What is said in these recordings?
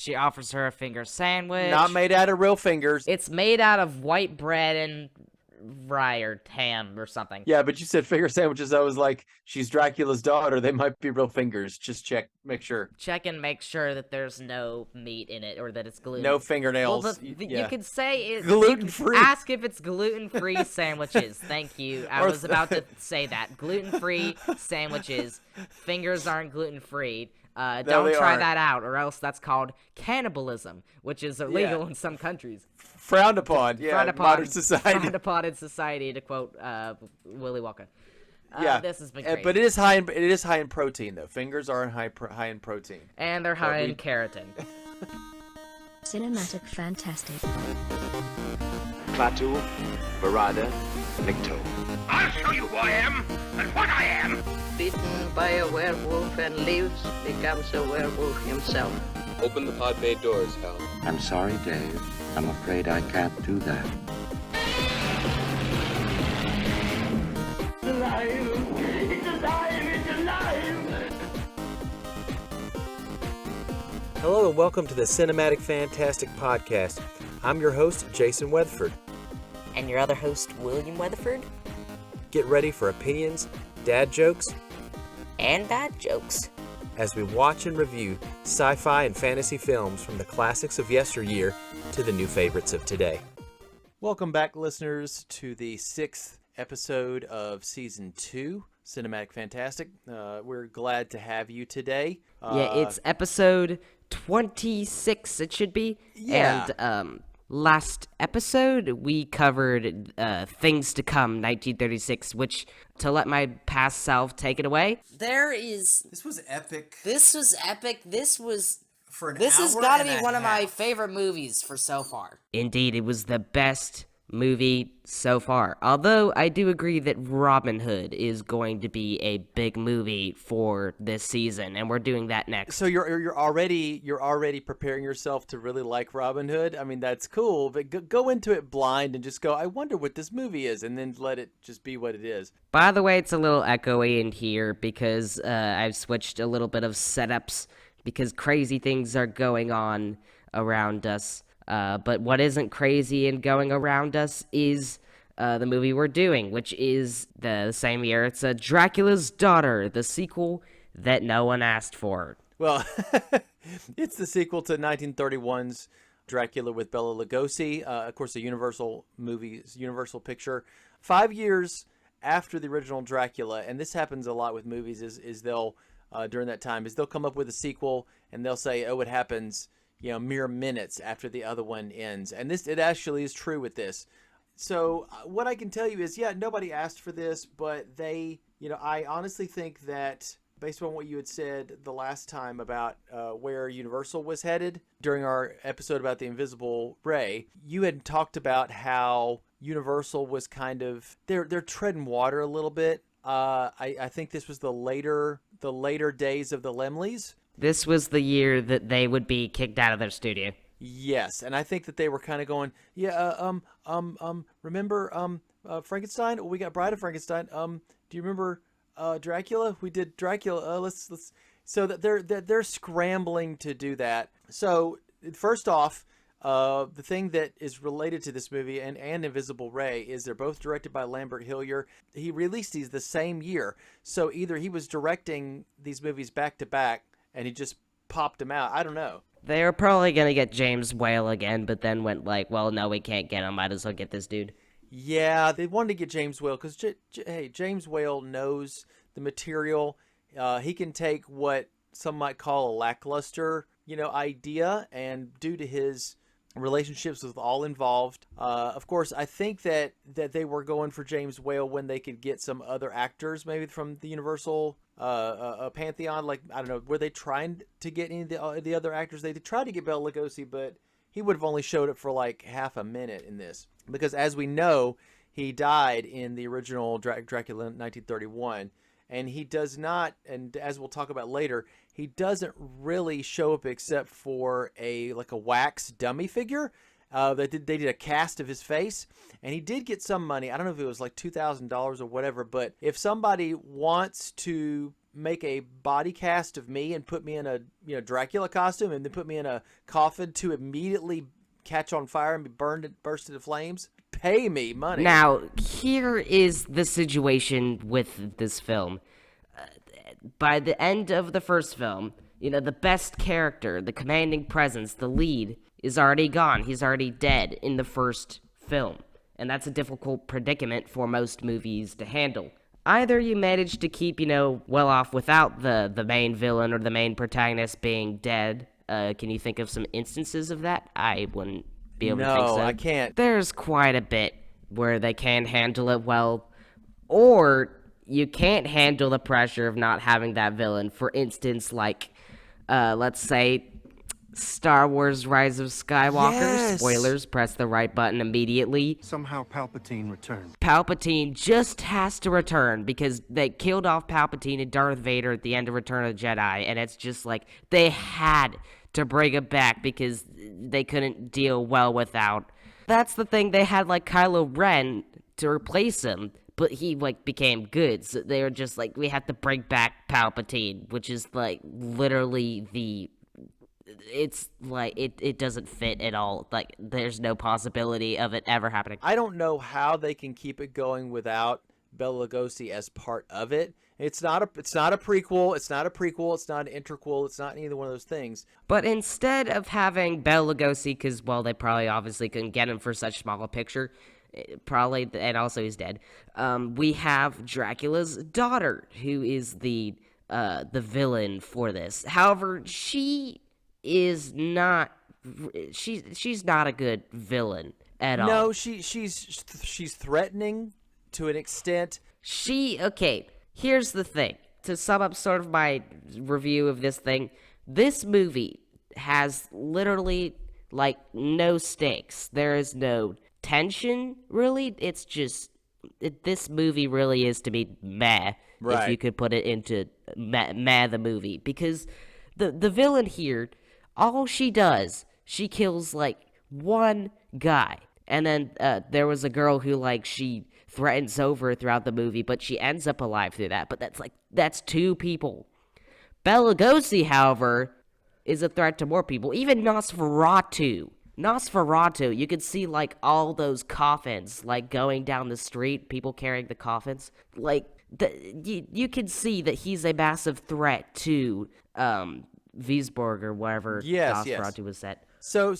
She offers her a finger sandwich. Not made out of real fingers. It's made out of white bread and rye or ham or something. Yeah, but you said finger sandwiches. I was like, she's Dracula's daughter. They might be real fingers. Just check, make sure. Check and make sure that there's no meat in it or that it's gluten. No fingernails. Well, you could say it's gluten-free. Ask if it's gluten-free sandwiches. Thank you. I was about to say that. Gluten-free sandwiches. Fingers aren't gluten-free. Don't try that out, or else that's called cannibalism, which is illegal in some countries. Frowned upon, modern society. Frowned upon in society, to quote Willy Wonka. This has been great. But it is high in protein, though. Fingers are high in protein, and they're high in keratin. Cinematic fantastic. Klaatu, Barada, Nikto. I'll show you who I am and what I am. Bitten by a werewolf and lives, becomes a werewolf himself. Open the pod bay doors, Hal. I'm sorry, Dave. I'm afraid I can't do that. It's alive! It's alive! It's alive! Hello and welcome to the Cinematic Fantastic Podcast. I'm your host, Jason Weatherford. And your other host, William Weatherford. Get ready for opinions, dad jokes, and bad jokes as we watch and review sci-fi and fantasy films from the classics of yesteryear to the new favorites of today. Welcome back, listeners, to the 6th episode of Season 2, Cinematic Fantastic. We're glad to have you today. It's episode 26, it should be. Yeah. And last episode, we covered Things to Come, 1936, which, to let my past self take it away, This was epic. This was epic. This has got to be one of my favorite movies for so far. Indeed, it was the best movie so far. Although I do agree that Robin Hood is going to be a big movie for this season, and we're doing that next. So you're already preparing yourself to really like Robin Hood. I mean, that's cool, but go into it blind and just go, I wonder what this movie is, and then let it just be what it is. By the way, it's a little echoey in here because I've switched a little bit of setups because crazy things are going on around us. But what isn't crazy and going around us is the movie we're doing, which is the same year. It's Dracula's Daughter, the sequel that no one asked for. Well, it's the sequel to 1931's Dracula with Bela Lugosi, of course, a Universal picture. 5 years after the original Dracula, and this happens a lot with movies, is they'll, during that time, they'll come up with a sequel, and they'll say, oh, it happens mere minutes after the other one ends. And it actually is true with this. So what I can tell you is, nobody asked for this, but I honestly think that based on what you had said the last time about where Universal was headed during our episode about the Invisible Ray, you had talked about how Universal was kind of, they're treading water a little bit. I think this was the later days of the Laemmles. This was the year that they would be kicked out of their studio. Yes, and I think that they were kind of going, remember Frankenstein? We got Bride of Frankenstein. Do you remember Dracula? We did Dracula. Let's. So that they're scrambling to do that. So first off, the thing that is related to this movie and Invisible Ray is they're both directed by Lambert Hillier. He released these the same year, so either he was directing these movies back to back, and he just popped them out. I don't know. They were probably going to get James Whale again, but then went like, well, no, we can't get him. Might as well get this dude. Yeah, they wanted to get James Whale because, James Whale knows the material. He can take what some might call a lackluster, idea, and due to his relationships with all involved. Of course, I think that they were going for James Whale when they could get some other actors, maybe from the Universal pantheon. Like, I don't know, were they trying to get any of the other actors? They tried to get Bela Lugosi, but he would have only showed up for like half a minute in this. Because as we know, he died in the original Dracula 1931. And he does not, and as we'll talk about later, he doesn't really show up except for a wax dummy figure. They did a cast of his face, and he did get some money. I don't know if it was like $2,000 or whatever, but if somebody wants to make a body cast of me and put me in a Dracula costume and then put me in a coffin to immediately catch on fire and be burst into flames, pay me money. Now, here is the situation with this film. By the end of the first film, the best character, the commanding presence, the lead, is already gone. He's already dead in the first film. And that's a difficult predicament for most movies to handle. Either you manage to keep, well off without the main villain or the main protagonist being dead. Can you think of some instances of that? I wouldn't be able to think so. No, I can't. There's quite a bit where they can handle it well. Or you can't handle the pressure of not having that villain. For instance, like, let's say Star Wars Rise of Skywalker. Yes. Spoilers, press the right button immediately. Somehow Palpatine returned. Palpatine just has to return because they killed off Palpatine and Darth Vader at the end of Return of the Jedi, and it's just like they had to bring him back because they couldn't deal well without. That's the thing, they had like Kylo Ren to replace him, but he like became good, so they were just like, we have to bring back Palpatine, which is like literally it's like it doesn't fit at all. Like there's no possibility of it ever happening. I don't know how they can keep it going without Bela Lugosi as part of it. It's not a prequel. It's not an interquel. It's not either one of those things. But instead of having Bela Lugosi, because well, they probably obviously couldn't get him for such small a picture, probably, and also he's dead. We have Dracula's daughter, who is the villain for this. However, she is not. She's not a good villain at all. No, she's threatening to an extent. Okay, here's the thing. To sum up sort of my review of this thing, this movie has literally like no stakes. There is no tension, really. It's just this movie really is to me meh, right, if you could put it into meh the movie, because the villain here, all she does, she kills like one guy, and then there was a girl who like she threatens over throughout the movie, but she ends up alive through that. But that's two people. Bela Lugosi, however, is a threat to more people. Even Nosferatu, you could see like all those coffins like going down the street, people carrying the coffins. Like you can see that he's a massive threat to Wiesborg or whatever Nosferatu was set. So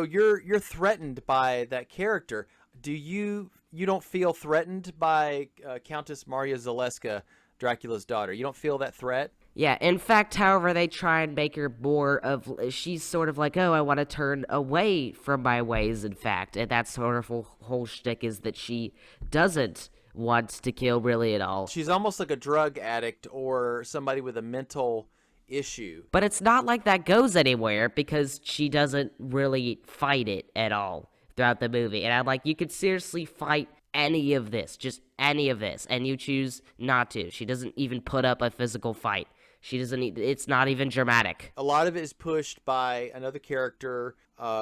you're threatened by that character. Do you don't feel threatened by Countess Maria Zaleska, Dracula's daughter? You don't feel that threat? Yeah, in fact, however, they try and make her more of, she's sort of like, oh, I want to turn away from my ways, in fact, and that's sort of her whole shtick, is that she doesn't want to kill really at all. She's almost like a drug addict or somebody with a mental issue. But it's not like that goes anywhere, because she doesn't really fight it at all throughout the movie, and I'm like, you could seriously fight any of this, just any of this, and you choose not to. She doesn't even put up a phiscal fight. She doesn't. It's not even dramatic. A lot of it is pushed by another character,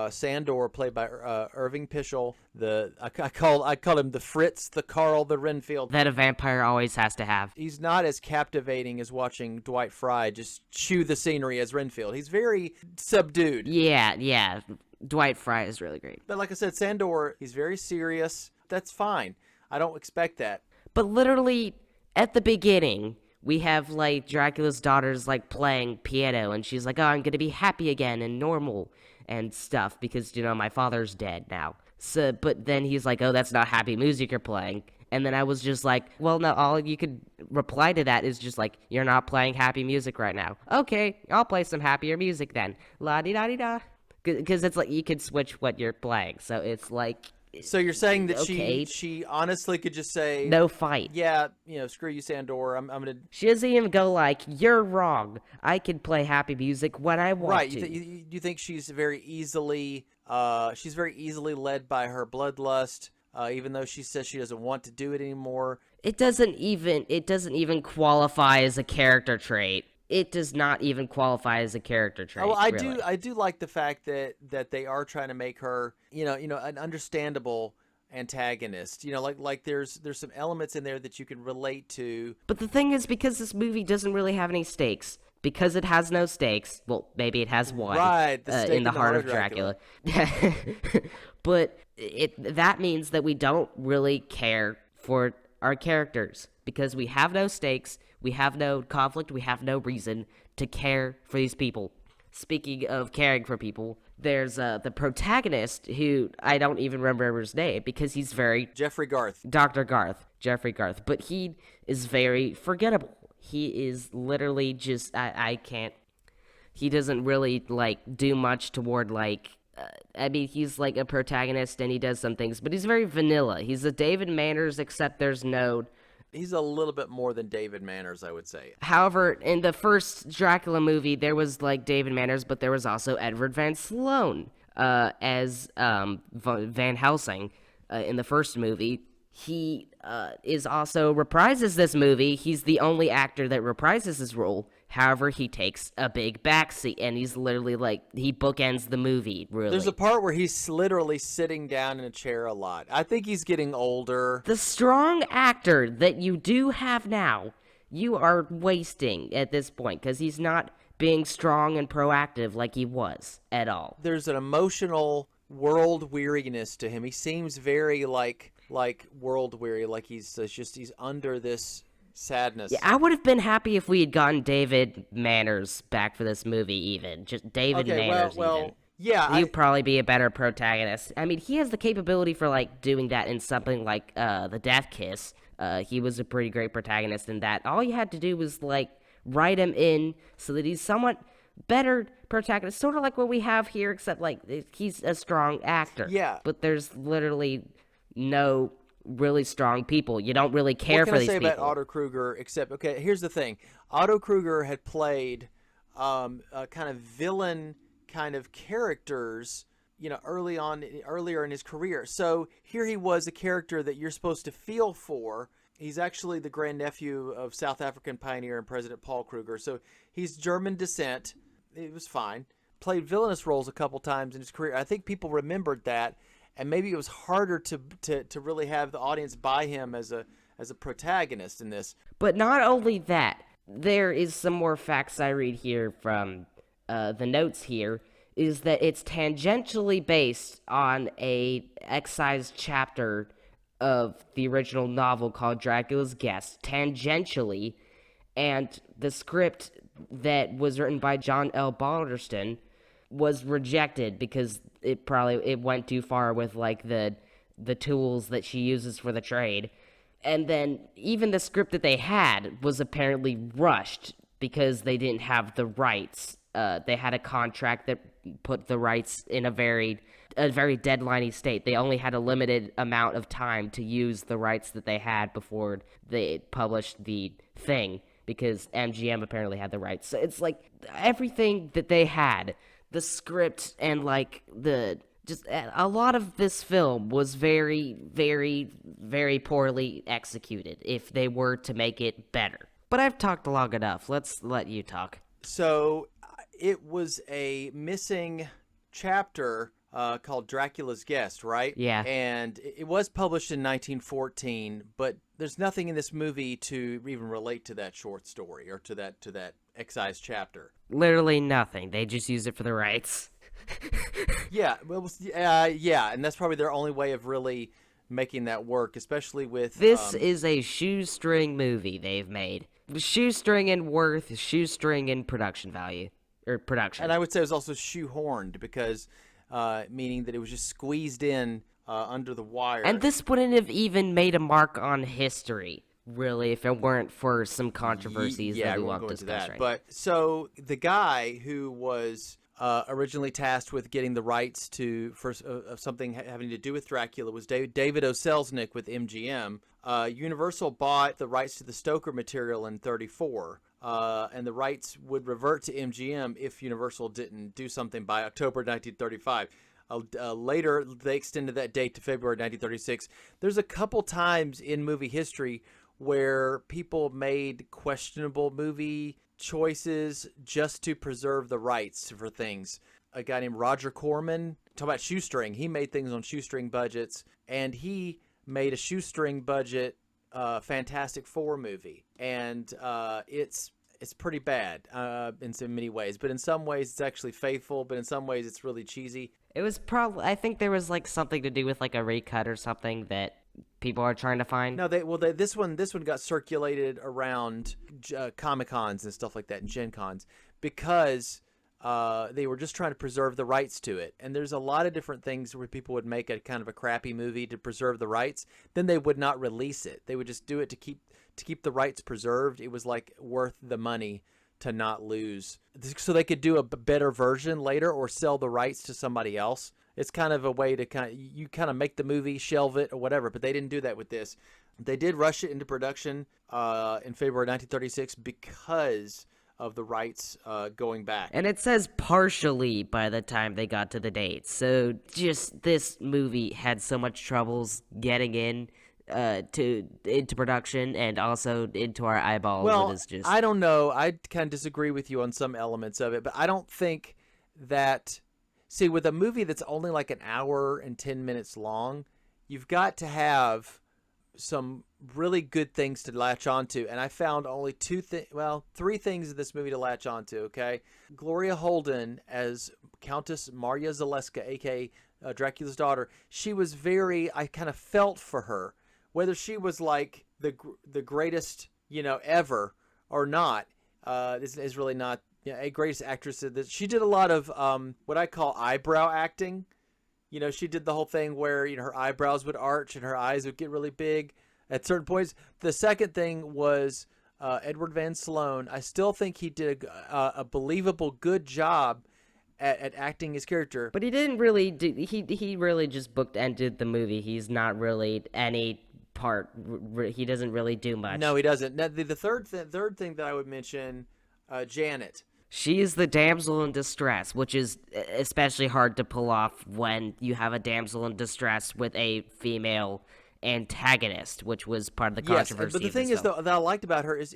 Sandor, played by Irving Pischel. I call him the Fritz, the Carl, the Renfield. That a vampire always has to have. He's not as captivating as watching Dwight Fry just chew the scenery as Renfield. He's very subdued. Yeah. Dwight Fry is really great. But like I said, Sandor, he's very serious. That's fine. I don't expect that. But literally, at the beginning, we have, like, Dracula's daughter's, like, playing piano, and she's like, oh, I'm gonna be happy again and normal and stuff, because, my father's dead now. So, but then he's like, oh, that's not happy music you're playing. And then I was just like, well, no, all you could reply to that is just like, you're not playing happy music right now. Okay, I'll play some happier music then. La-di-da-di-da. Because it's like, you can switch what you're playing, so it's like... So you're saying that okay. she honestly could just say, no fight. Yeah, screw you, Sandor. I'm gonna. She doesn't even go like, you're wrong. I can play happy music when I want right. to. Right. You think she's very easily led by her bloodlust, even though she says she doesn't want to do it anymore. It doesn't even qualify as a character trait. It does not even qualify as a character trait. Well, I really. do like the fact that they are trying to make her, an understandable antagonist. You know, like there's some elements in there that you can relate to. But the thing is, because this movie doesn't really have any stakes, because it has no stakes, well, maybe it has one, Right, the stake in the heart of Dracula. But that means that we don't really care for our characters, because we have no stakes, we have no conflict, we have no reason to care for these people. Speaking of caring for people, there's the protagonist, who I don't even remember his name because he's very... Jeffrey Garth. Dr. Garth. Jeffrey Garth. But he is very forgettable. He is literally just... I can't... He doesn't really, like, do much toward, like... I mean, he's, like, a protagonist and he does some things, but he's very vanilla. He's a David Manners, except there's no... He's a little bit more than David Manners, I would say. However, in the first Dracula movie, there was, like, David Manners, but there was also Edward Van Sloan as Van Helsing in the first movie. He is also reprises this movie. He's the only actor that reprises his role. However, he takes a big backseat, and he's literally, like, he bookends the movie, really. There's a part where he's literally sitting down in a chair a lot. I think he's getting older. The strong actor that you do have now, you are wasting at this point, because he's not being strong and proactive like he was at all. There's an emotional world weariness to him. He seems very, like world weary, like he's under this... sadness. Yeah, I would have been happy if we had gotten David Manners back for this movie, even. Just David Manners, even. Yeah. He'd probably be a better protagonist. I mean, he has the capability for, like, doing that in something like The Death Kiss. He was a pretty great protagonist in that. All you had to do was, like, write him in so that he's somewhat better protagonist. Sort of like what we have here, except, like, he's a strong actor. Yeah. But there's literally no... really strong people. You don't really care for these people. What can I say about Otto Kruger, except, okay, here's the thing. Otto Kruger had played kind of villain kind of characters, you know, earlier in his career. So here he was, a character that you're supposed to feel for. He's actually the grandnephew of South African pioneer and President Paul Kruger. So he's German descent. It was fine. Played villainous roles a couple times in his career. I think people remembered that. And maybe it was harder to really have the audience buy him as a protagonist in this. But not only that, there is some more facts I read here from the notes here, is that it's tangentially based on a excised chapter of the original novel called Dracula's Guest, tangentially, and the script that was written by John L. Balderston was rejected because it went too far with, like, the tools that she uses for the trade. And then even the script that they had was apparently rushed because they didn't have the rights. They had a contract that put the rights in a very deadline-y state. They only had a limited amount of time to use the rights that they had before they published the thing, because MGM apparently had the rights. So it's like everything that they had, the script and, like, just a lot of this film was very, very, very poorly executed if they were to make it better. But I've talked long enough. Let's let you talk. So it was a missing chapter called Dracula's Guest, right? Yeah. And it was published in 1914, but there's nothing in this movie to even relate to that short story or to that excised chapter. Literally nothing. They just use it for the rights. Yeah, well, yeah, and that's probably their only way of really making that work, especially with... This is a shoestring movie they've made. Shoestring in worth, shoestring in production value. Or production. And I would say it was also shoehorned, because meaning that it was just squeezed in under the wire. And this wouldn't have even made a mark on history, really, if it weren't for some controversies that we won't discuss right now. But so the guy who was originally tasked with getting the rights of something having to do with Dracula was David O. Selznick with MGM. Universal bought the rights to the Stoker material in 1934. And the rights would revert to MGM if Universal didn't do something by October 1935. Later, they extended that date to February 1936. There's a couple times in movie history where people made questionable movie choices just to preserve the rights for things. A guy named Roger Corman talk about shoestring. He made things on shoestring budgets, and he made a shoestring budget Fantastic Four movie, and it's pretty bad in so many ways. But in some ways, it's actually faithful. But in some ways, it's really cheesy. It was probably, I think there was like something to do with like a recut or something that people are trying to find. No, this one got circulated around Comic Cons and stuff like that, and Gen Cons, because they were just trying to preserve the rights to it. And there's a lot of different things where people would make a kind of a crappy movie to preserve the rights. Then they would not release it. They would just do it to keep the rights preserved. It was like worth the money to not lose, so they could do a better version later or sell the rights to somebody else. It's kind of a way to kind of make the movie, shelve it or whatever, but they didn't do that with this. They did rush it into production in February 1936 because of the rights going back. And it says partially by the time they got to the date. So just this movie had so much troubles getting into production and also into our eyeballs. Well, it is just... I don't know. I kind of disagree with you on some elements of it, but I don't think that... See, with a movie that's only like an hour and 10 minutes long, you've got to have some really good things to latch onto. And I found only three things in this movie to latch onto, okay? Gloria Holden as Countess Marya Zaleska, a.k.a. Dracula's daughter. She was I kind of felt for her. Whether she was like the greatest, ever or not, is really not a greatest actress. She did a lot of what I call eyebrow acting. She did the whole thing where her eyebrows would arch and her eyes would get really big at certain points. The second thing was Edward Van Sloan. I still think he did a believable, good job at acting his character. But he didn't really do. He really just bookended the movie. He's not really any part. He doesn't really do much. No, he doesn't. Now, the third thing that I would mention, Janet. She is the damsel in distress, which is especially hard to pull off when you have a damsel in distress with a female antagonist, which was part of the controversy. Yes, but the thing is, though, that I liked about her is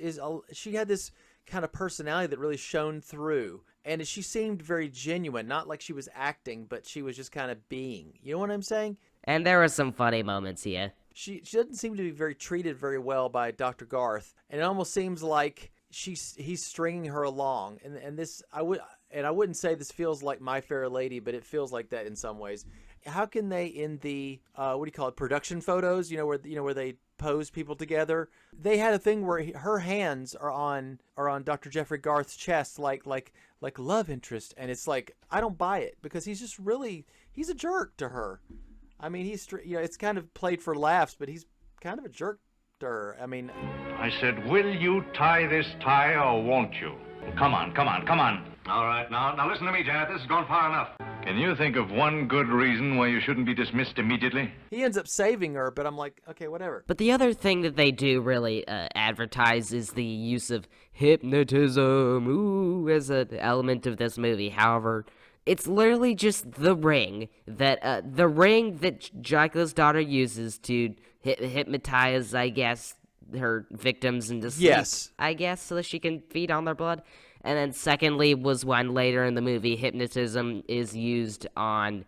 she had this kind of personality that really shone through, and she seemed very genuine, not like she was acting, but she was just kind of being. You know what I'm saying? And there were some funny moments here. She doesn't seem to be treated very well by Dr. Garth, and it almost seems like he's stringing her along, and this I wouldn't say this feels like My Fair Lady, but it feels like that in some ways. How can they, in the what do you call it, production photos, where they pose people together, they had a thing where her hands are on Dr. Jeffrey Garth's chest like love interest, and it's like, I don't buy it, because he's a jerk to her. I mean, it's kind of played for laughs, but he's kind of a jerk to her. I mean, I said, will you tie this tie or won't you? Come on. All right, now listen to me, Janet. This has gone far enough. Can you think of one good reason why you shouldn't be dismissed immediately? He ends up saving her, but I'm like, okay, whatever. But the other thing that they do really advertise is the use of hypnotism, as an element of this movie. However, it's literally just the ring that Dracula's daughter uses to hypnotize, I guess, her victims into sleep. Yes. I guess, so that she can feed on their blood. And then secondly was when later in the movie hypnotism is used on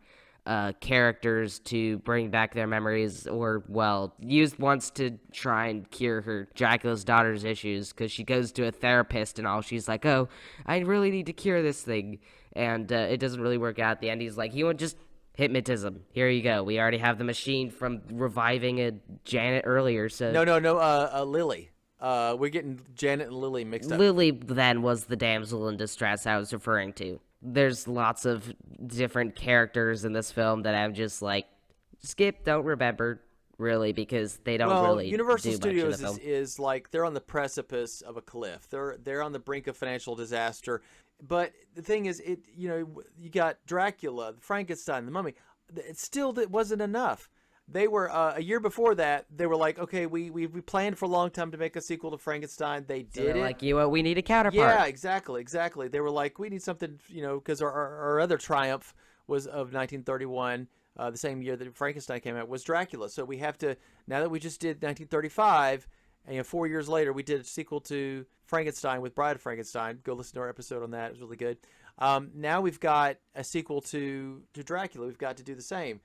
characters to bring back their memories, or, well, used once to try and cure her Dracula's daughter's issues, because she goes to a therapist and all, she's like, oh, I really need to cure this thing, and it doesn't really work out at the end. He's like, you want just hypnotism, here you go, we already have the machine from reviving a Janet earlier, so... No, Lily. We're getting Janet and Lily mixed up. Lily then was the damsel in distress I was referring to. There's lots of different characters in this film that I'm just like, skip, don't remember, really, because they don't really Universal do Studios much in the film. is like, they're on the precipice of a cliff. They're on the brink of financial disaster. But the thing is, you got Dracula, Frankenstein, the Mummy. It wasn't enough. They were a year before that. They were like, okay, we planned for a long time to make a sequel to Frankenstein. They did it. Like, we need a counterpart. Yeah, exactly. They were like, we need something, because our other triumph was of 1931, the same year that Frankenstein came out, was Dracula. So we have to, now that we just did 1935, and 4 years later we did a sequel to Frankenstein with Bride of Frankenstein. Go listen to our episode on that. It was really good. Now we've got a sequel to Dracula. We've got to do the same.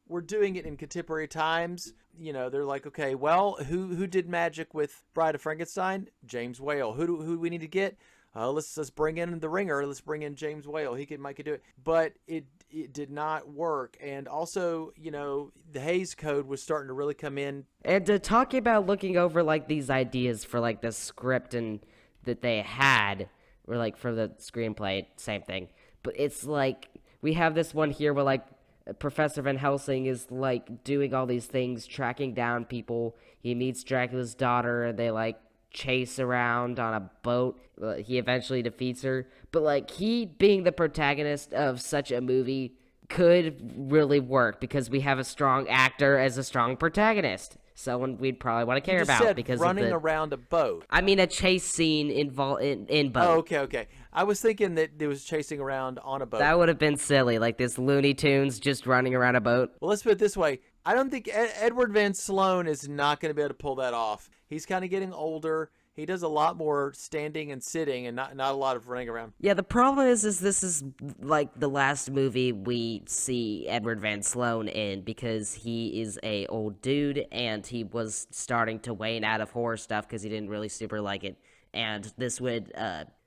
We're doing it in contemporary times. You know, they're like, okay, well, who did magic with Bride of Frankenstein? James Whale. Who do we need to get? Let's bring in the ringer. Let's bring in James Whale. He could do it. But it did not work. And also, you know, the Hays Code was starting to really come in. And talking about looking over like these ideas for like the script and that they had, or like for the screenplay, same thing. But it's like we have this one here where like Professor Van Helsing is like doing all these things, tracking down people. He meets Dracula's daughter, and they like chase around on a boat. He eventually defeats her. But like he being the protagonist of such a movie could really work because we have a strong actor as a strong protagonist. Someone we'd probably want to care about said because running of around a boat. I mean, a chase scene in boat. Oh, okay. I was thinking that it was chasing around on a boat. That would have been silly, like this Looney Tunes just running around a boat. Well, let's put it this way. I don't think Edward Van Sloan is not going to be able to pull that off. He's kind of getting older. He does a lot more standing and sitting and not a lot of running around. Yeah, the problem is this is like the last movie we see Edward Van Sloan in because he is a old dude and he was starting to wane out of horror stuff because he didn't really super like it. And this would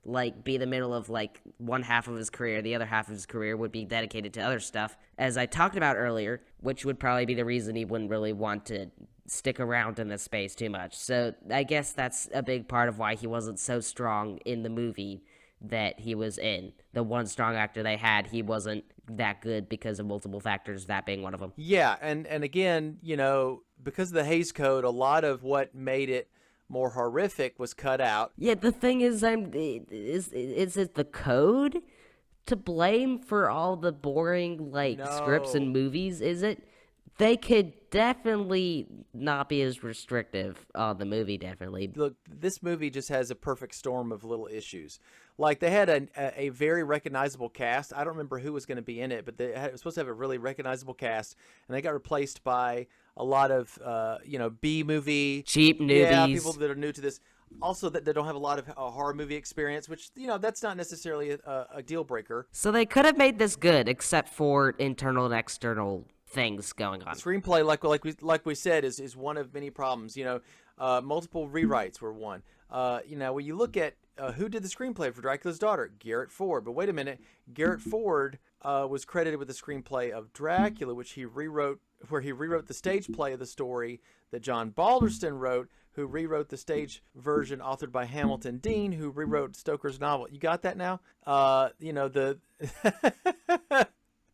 like be the middle of like one half of his career. The other half of his career would be dedicated to other stuff, as I talked about earlier, which would probably be the reason he wouldn't really want to stick around in this space too much. So I guess that's a big part of why he wasn't so strong in the movie that he was in. The one strong actor they had, he wasn't that good because of multiple factors, that being one of them. Yeah, and again, you know, because of the Hays Code, a lot of what made it more horrific was cut out. Yeah, the thing is it the code to blame for all the boring scripts and movies? Is it? They could definitely not be as restrictive on the movie, definitely. Look, this movie just has a perfect storm of little issues. Like, they had a very recognizable cast. I don't remember who was going to be in it, but it was supposed to have a really recognizable cast, and they got replaced by a lot of, B-movie. Cheap newbies. Yeah, people that are new to this. Also, that they don't have a lot of horror movie experience, which, you know, that's not necessarily a deal breaker. So they could have made this good, except for internal and external things going on. Screenplay, like we said, is one of many problems. You know, multiple rewrites were one. When you look at who did the screenplay for Dracula's daughter, Garrett Ford. But wait a minute, Garrett Ford was credited with the screenplay of Dracula, which he rewrote the stage play of the story that John Balderston wrote, who rewrote the stage version authored by Hamilton Dean, who rewrote Stoker's novel. You got that now? The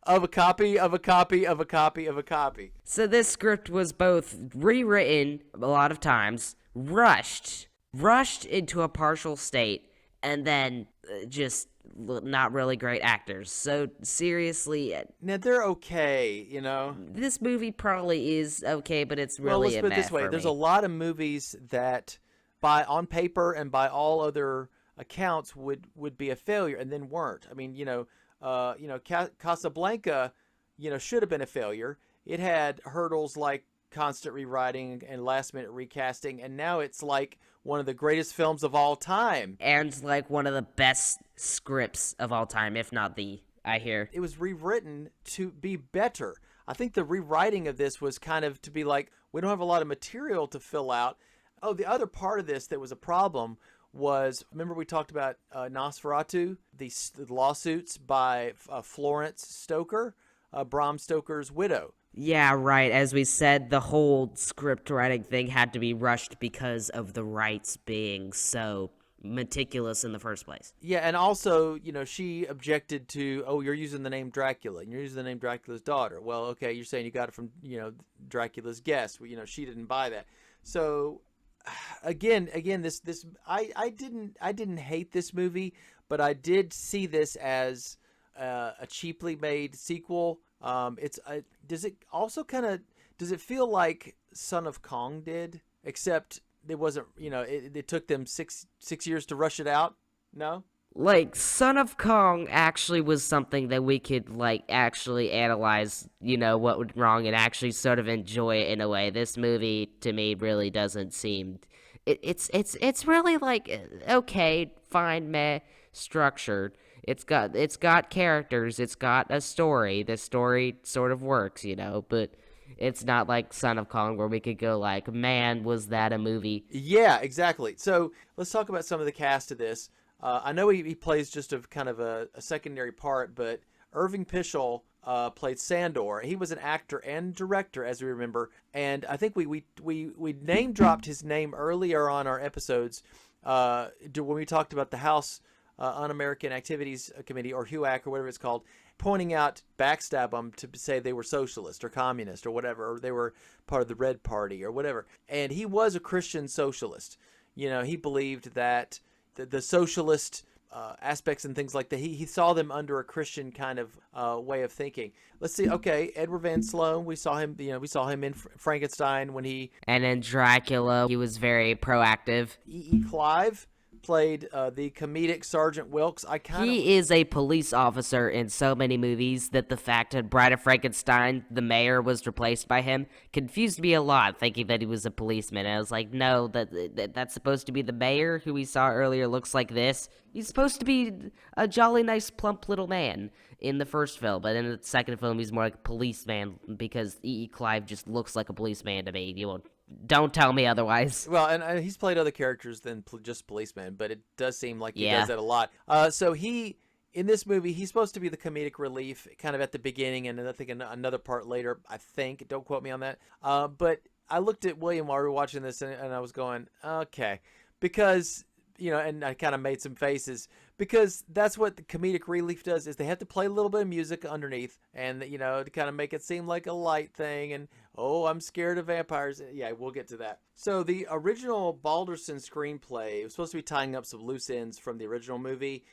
of a copy of a copy of a copy of a copy. So this script was both rewritten a lot of times, rushed into a partial state, and then just not really great actors. So seriously, now they're okay, you know. This movie probably is okay, but it's really let's put it this way: there's a lot of movies that, on paper and by all other accounts, would be a failure and then weren't. I mean, Casablanca, should have been a failure. It had hurdles like constant rewriting and last-minute recasting, and now it's like one of the greatest films of all time. And like one of the best scripts of all time, if not the, I hear. It was rewritten to be better. I think the rewriting of this was kind of to be like, we don't have a lot of material to fill out. Oh, the other part of this that was a problem was, remember we talked about Nosferatu, the lawsuits by Florence Stoker, Bram Stoker's widow. Yeah, right. As we said, the whole script writing thing had to be rushed because of the rights being so meticulous in the first place. Yeah, and also, she objected to, you're using the name Dracula, and you're using the name Dracula's daughter. Well, okay, you're saying you got it from, Dracula's guest. Well, she didn't buy that. So again, this I didn't hate this movie, but I did see this as a cheaply made sequel. Does it feel like Son of Kong did, except it wasn't, it took them six years to rush it out? No? Like, Son of Kong actually was something that we could, actually analyze, what went wrong and actually sort of enjoy it in a way. This movie, to me, really doesn't seem... It's really, okay, fine, meh, structured. It's got characters, it's got a story. The story sort of works, but it's not like Son of Kong where we could go like, man, was that a movie? Yeah, exactly. So let's talk about some of the cast of this. I know he plays just a kind of a secondary part, but Irving Pischel played Sandor. He was an actor and director, as we remember, and I think we name dropped his name earlier on our episodes when we talked about the House Un-American Activities Committee, or HUAC, or whatever it's called, pointing out, backstab them to say they were socialist or communist or whatever, or they were part of the Red Party or whatever. And he was a Christian socialist. He believed that the socialist aspects and things like that, he saw them under a Christian kind of way of thinking. Let's see. Okay, Edward Van Sloan, we saw him in Frankenstein when he... And in Dracula, he was very proactive. E.E. Clive played the comedic Sergeant Wilkes. He is a police officer in so many movies that the fact that Bride of Frankenstein, the mayor, was replaced by him confused me a lot, thinking that he was a policeman. I was like, no, that's supposed to be the mayor, who we saw earlier looks like this. He's supposed to be a jolly nice plump little man in the first film, but in the second film he's more like a policeman, because E.E. Clive just looks like a policeman to me. Don't tell me otherwise. Well, and he's played other characters than just policeman, but it does seem like he does that a lot. So in this movie, he's supposed to be the comedic relief kind of at the beginning, and I think another part later, I think. Don't quote me on that. But I looked at William while we were watching this, and I was going, okay. Because, and I kind of made some faces. Because that's what the comedic relief does, is they have to play a little bit of music underneath, and, to kind of make it seem like a light thing, and, oh, I'm scared of vampires. Yeah, we'll get to that. So the original Balderson screenplay was supposed to be tying up some loose ends from the original movie.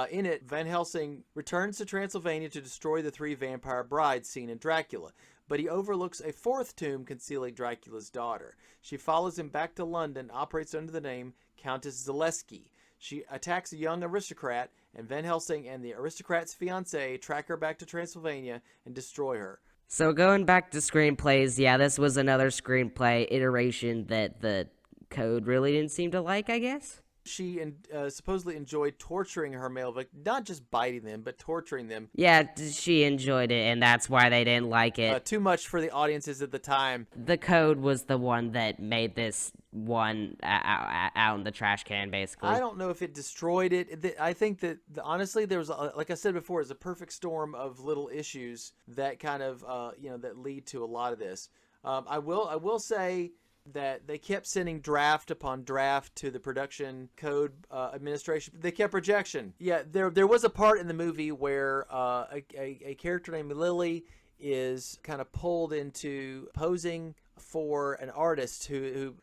In it, Van Helsing returns to Transylvania to destroy the 3 vampire brides seen in Dracula, but he overlooks a 4th tomb concealing Dracula's daughter. She follows him back to London, operates under the name Countess Zaleski. She attacks a young aristocrat, and Van Helsing and the aristocrat's fiancée track her back to Transylvania and destroy her. So going back to screenplays, yeah, this was another screenplay iteration that the Code really didn't seem to like, I guess. She supposedly enjoyed torturing her male victims, not just biting them, but torturing them. Yeah, she enjoyed it, and that's why they didn't like it. Too much for the audiences at the time. The Code was the one that made this one out in the trash can, basically. I don't know if it destroyed it. I think that, honestly, there was, like I said before, it's a perfect storm of little issues that kind of, that lead to a lot of this. I will say that they kept sending draft upon draft to the production code administration. They kept rejection. Yeah, there was a part in the movie where a character named Lily is kind of pulled into posing for an artist who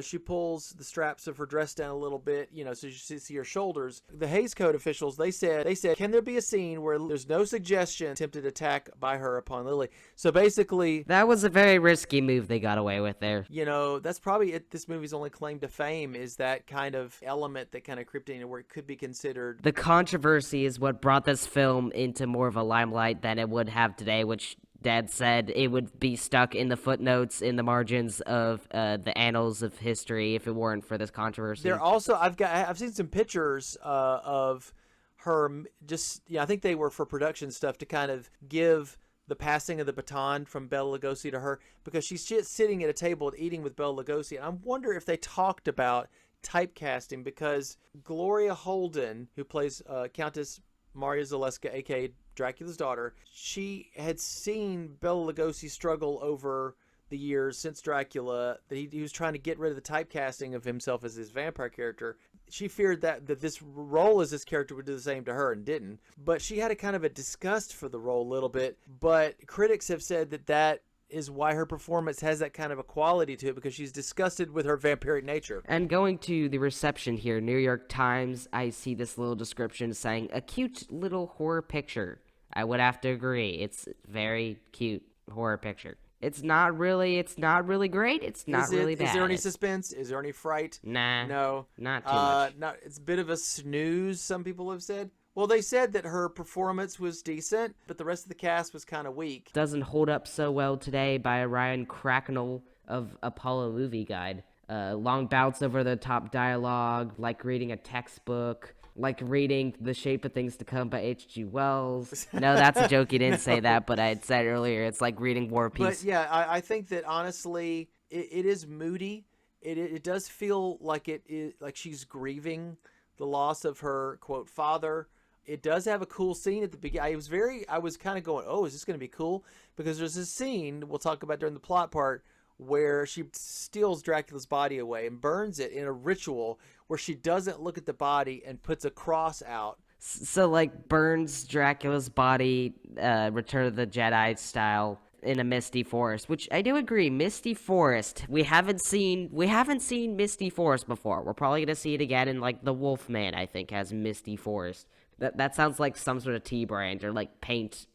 she pulls the straps of her dress down a little bit, so you see her shoulders. The Hays Code officials, they said, can there be a scene where there's no suggestion attempted attack by her upon Lily? So basically, that was a very risky move they got away with there. That's probably this movie's only claim to fame, is that kind of element that kind of creeped in where it could be considered. The controversy is what brought this film into more of a limelight than it would have today, which Dad said it would be stuck in the footnotes in the margins of the annals of history if it weren't for this controversy. There also, I've seen some pictures of her. I think they were for production stuff to kind of give the passing of the baton from Bela Lugosi to her, because she's sitting at a table eating with Bela Lugosi, and I wonder if they talked about typecasting, because Gloria Holden, who plays Countess Maria Zaleska, aka Dracula's daughter, she had seen Bela Lugosi struggle over the years since Dracula, that he was trying to get rid of the typecasting of himself as his vampire character. She feared that this role as this character would do the same to her, and didn't. But she had a kind of a disgust for the role a little bit. But critics have said that is why her performance has that kind of a quality to it, because she's disgusted with her vampiric nature. And going to the reception here, New York Times, I see this little description saying, a cute little horror picture. I would have to agree. It's very cute horror picture. It's not really great. It's not really bad. Is there any suspense? Is there any fright? Nah. No. Not too much. It's a bit of a snooze, some people have said. Well, they said that her performance was decent, but the rest of the cast was kind of weak. Doesn't hold up so well today by Ryan Cracknell of Apollo Movie Guide. Long bouts over the top dialogue, like reading a textbook. like reading The Shape of Things to Come by H.G. Wells. No, that's a joke. You didn't say that, but I had said earlier it's like reading War and Peace. But yeah, I think that honestly, it is moody. It does feel like it is like she's grieving the loss of her quote father. It does have a cool scene at the beginning. I was kind of going, oh, is this going to be cool? Because there's this scene we'll talk about during the plot part where she steals Dracula's body away and burns it in a ritual where she doesn't look at the body and puts a cross out. So, like, burns Dracula's body, Return of the Jedi style, in a misty forest, which I do agree, misty forest. We haven't seen misty forest before. We're probably gonna see it again in, like, the Wolfman, I think, has misty forest. That sounds like some sort of tea brand or, like, paint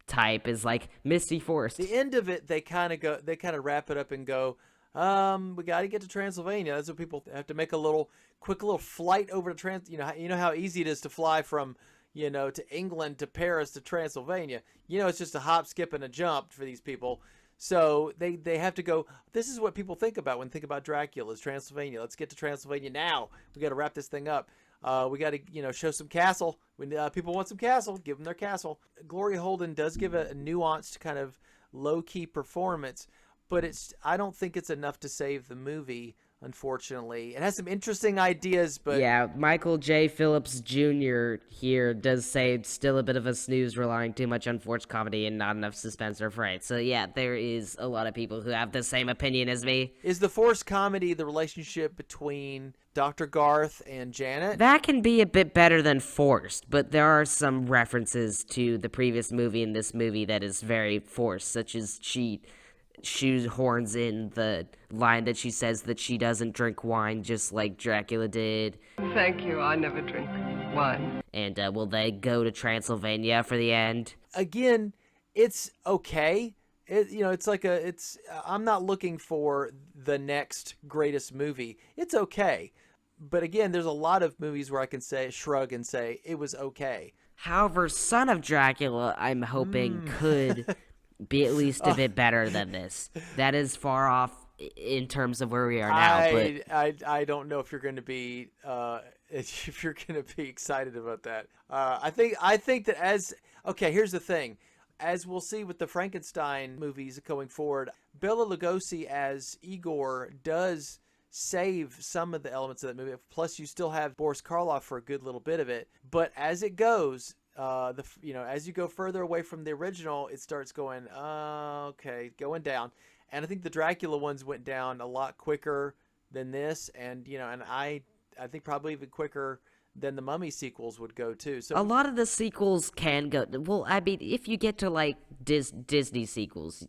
type is, like, misty forest. The end of it, they kind of wrap it up and go, we got to get to Transylvania. That's what people have to make a quick little flight over to you know how easy it is to fly from, to England to Paris to Transylvania. It's just a hop, skip, and a jump for these people. So they have to go, this is what people think about when they think about Dracula, is Transylvania. Let's get to Transylvania now. We got to wrap this thing up. We got to, show some castle. When people want some castle, give them their castle. Gloria Holden does give a nuanced kind of low-key performance, but I don't think it's enough to save the movie, unfortunately. It has some interesting ideas, but... Yeah, Michael J. Phillips Jr. here does say it's still a bit of a snooze, relying too much on forced comedy and not enough suspense or fright. So yeah, there is a lot of people who have the same opinion as me. Is the forced comedy the relationship between Dr. Garth and Janet? That can be a bit better than forced, but there are some references to the previous movie and this movie that is very forced, such as she shoehorns in the line that she says that she doesn't drink wine just like Dracula did. Thank you, I never drink wine. And will they go to Transylvania for the end? Again, it's okay. I'm not looking for the next greatest movie. It's okay. But again, there's a lot of movies where I can shrug and say, it was okay. However, Son of Dracula, I'm hoping, could be at least a bit better than this. That is far off in terms of where we are now. I don't know if you're going to be excited about that. I think that here's the thing. As we'll see with the Frankenstein movies going forward, Bela Lugosi as Igor does save some of the elements of that movie. Plus, you still have Boris Karloff for a good little bit of it. But as it goes, as you go further away from the original, it starts going, going down. And I think the Dracula ones went down a lot quicker than this, and I think probably even quicker than the Mummy sequels would go too. So a lot of the sequels can go. Well, I mean, if you get to like Disney sequels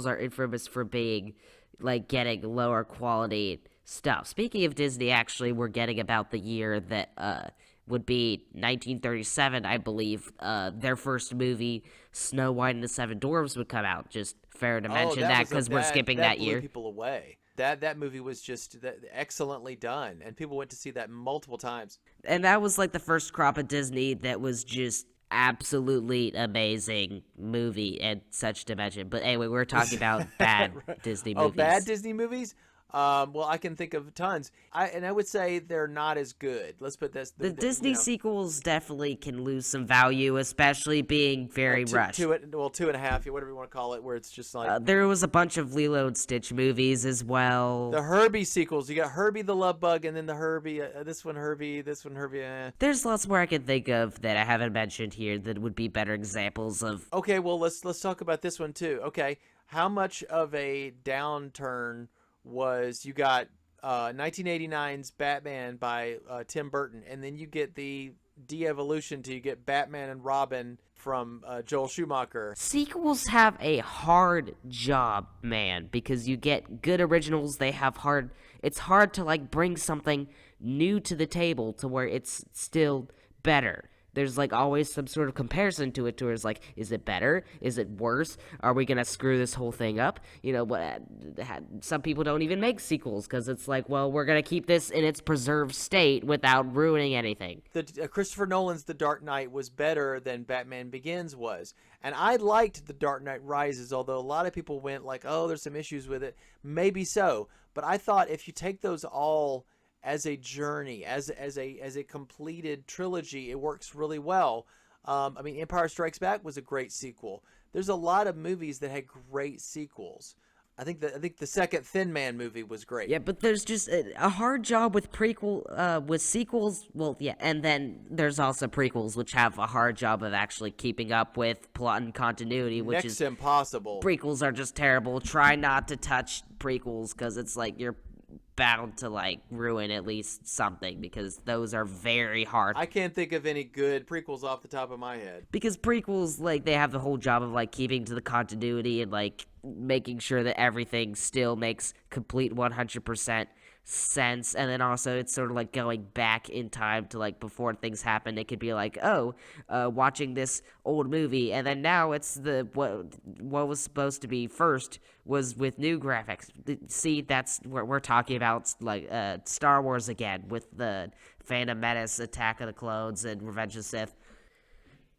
are infamous for being like getting lower quality stuff. Speaking of Disney, actually, we're getting about the year that would be 1937, I believe. Their first movie, Snow White and the Seven Dwarfs, would come out. Just fair to mention that because we're skipping that year. Blew people away. That movie was just excellently done, and people went to see that multiple times. And that was like the first crop of Disney that was just absolutely amazing movie and such dimension. But anyway, we're talking about bad right. Disney movies. Oh, bad Disney movies? Well, I can think of tons. I would say they're not as good. Let's put this. The Disney sequels definitely can lose some value, especially being very rushed. 2.5, whatever you want to call it, where it's just like... there was a bunch of Lilo and Stitch movies as well. The Herbie sequels. You got Herbie the Love Bug, and then the Herbie, this one Herbie. There's lots more I can think of that I haven't mentioned here that would be better examples of... Okay, well, let's talk about this one, too. Okay, how much of a downturn... was you got 1989's Batman by Tim Burton, and then you get the de-evolution to you get Batman and Robin from Joel Schumacher. Sequels have a hard job, man, because you get good originals. It's hard to like bring something new to the table to where it's still better. There's like always some sort of comparison to it, to where it's like, is it better? Is it worse? Are we gonna screw this whole thing up? Some people don't even make sequels because it's like, well, we're gonna keep this in its preserved state without ruining anything. Christopher Nolan's The Dark Knight was better than Batman Begins was, and I liked The Dark Knight Rises, although a lot of people went like, oh, there's some issues with it. Maybe so, but I thought if you take those all as a journey, as a completed trilogy, it works really well. I mean, Empire Strikes Back was a great sequel. There's a lot of movies that had great sequels. I think the second Thin Man movie was great. Yeah, but there's just a hard job with with sequels. Well, yeah, and then there's also prequels, which have a hard job of actually keeping up with plot and continuity, which Next is impossible. Prequels are just terrible. Try not to touch prequels because it's like you're bound to like ruin at least something because those are very hard. I can't think of any good prequels off the top of my head. Because prequels, like, they have the whole job of like keeping to the continuity and like making sure that everything still makes complete 100% sense, and then also it's sort of like going back in time to like before things happen. It could be like, watching this old movie, and then now it's what was supposed to be first was with new graphics. See, that's what we're talking about, like Star Wars again with the Phantom Menace, Attack of the Clones, and Revenge of the Sith.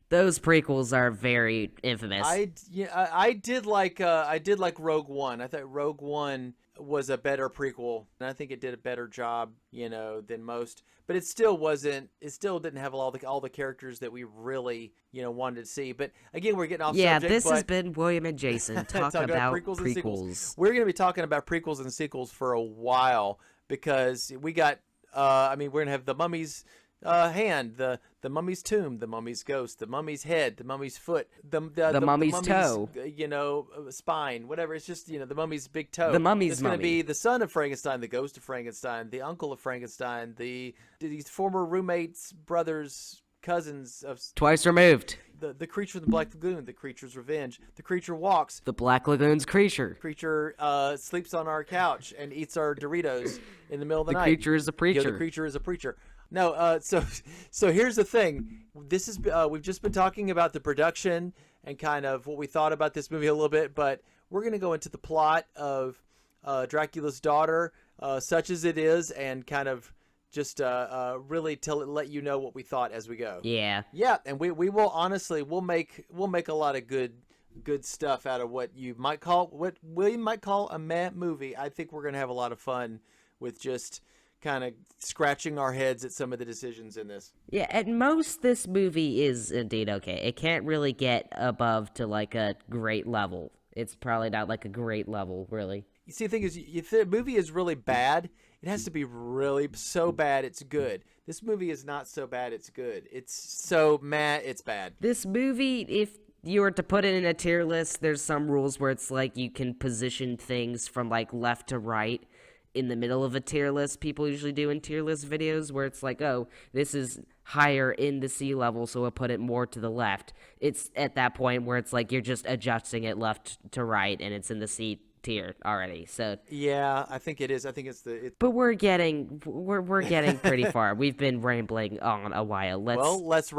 Those prequels are very infamous. I did like Rogue One. I thought Rogue One was a better prequel, and I think it did a better job, than most. But it still wasn't. It still didn't have all the characters that we really, wanted to see. But again, we're getting off subject. Yeah, this but has been William and Jason talking about prequels. And sequels. We're going to be talking about prequels and sequels for a while because we got. We're going to have the Mummy's hand, the mummy's tomb, the mummy's ghost, the mummy's head, the mummy's foot, the mummy's toe, spine, whatever. It's just the mummy's big toe. The mummy's It's going to be the son of Frankenstein, the ghost of Frankenstein, the uncle of Frankenstein, these former roommates, brothers, cousins of twice removed. The creature in the Black Lagoon, the creature's revenge. The creature walks. The Black Lagoon's creature. Creature sleeps on our couch and eats our Doritos in the middle of the night. The creature is a preacher. The creature is a preacher. No, so here's the thing. This is we've just been talking about the production and kind of what we thought about this movie a little bit, but we're going to go into the plot of Dracula's daughter, such as it is, and kind of just really let you know what we thought as we go. Yeah, and we will honestly we'll make a lot of good stuff out of what William might call a meh movie. I think we're going to have a lot of fun with just kind of scratching our heads at some of the decisions in this. Yeah, at most this movie is indeed okay. It can't really get above to like a great level. It's probably not like a great level, really. You see, the thing is, if the movie is really bad, it has to be really so bad it's good. This movie is not so bad it's good. It's so meh, it's bad. This movie, if you were to put it in a tier list, there's some rules where it's like you can position things from like left to right in the middle of a tier list. People usually do in tier list videos where it's like, oh, this is higher in the sea level, so we'll put it more to the left. It's at that point where it's like you're just adjusting it left to right and it's in the C tier already. So yeah, I think it is. I think it's but we're getting pretty far. We've been rambling on a while. Let's